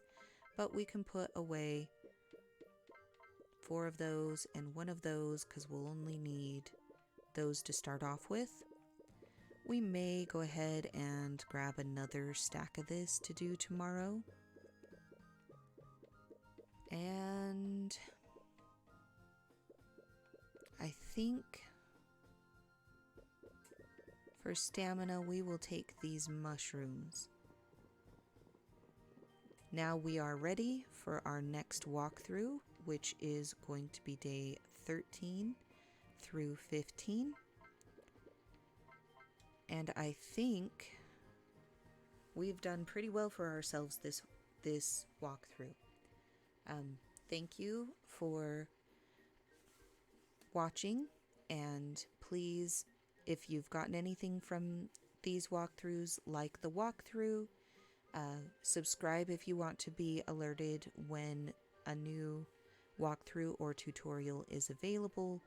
but we can put away 4 of those and 1 of those because we'll only need those to start off with. We may go ahead and grab another stack of this to do tomorrow. And I think for stamina, we will take these mushrooms. Now we are ready for our next walkthrough, which is going to be day 13 through 15. And I think we've done pretty well for ourselves this walkthrough. Thank you for watching, and please, if you've gotten anything from these walkthroughs, like the walkthrough, subscribe if you want to be alerted when a new walkthrough or tutorial is available.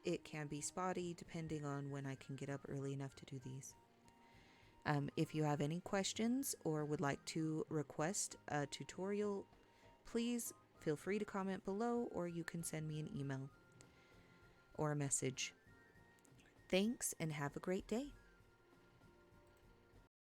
It can be spotty depending on when I can get up early enough to do these. If you have any questions or would like to request a tutorial, please feel free to comment below, or you can send me an email or a message. Thanks, and have a great day.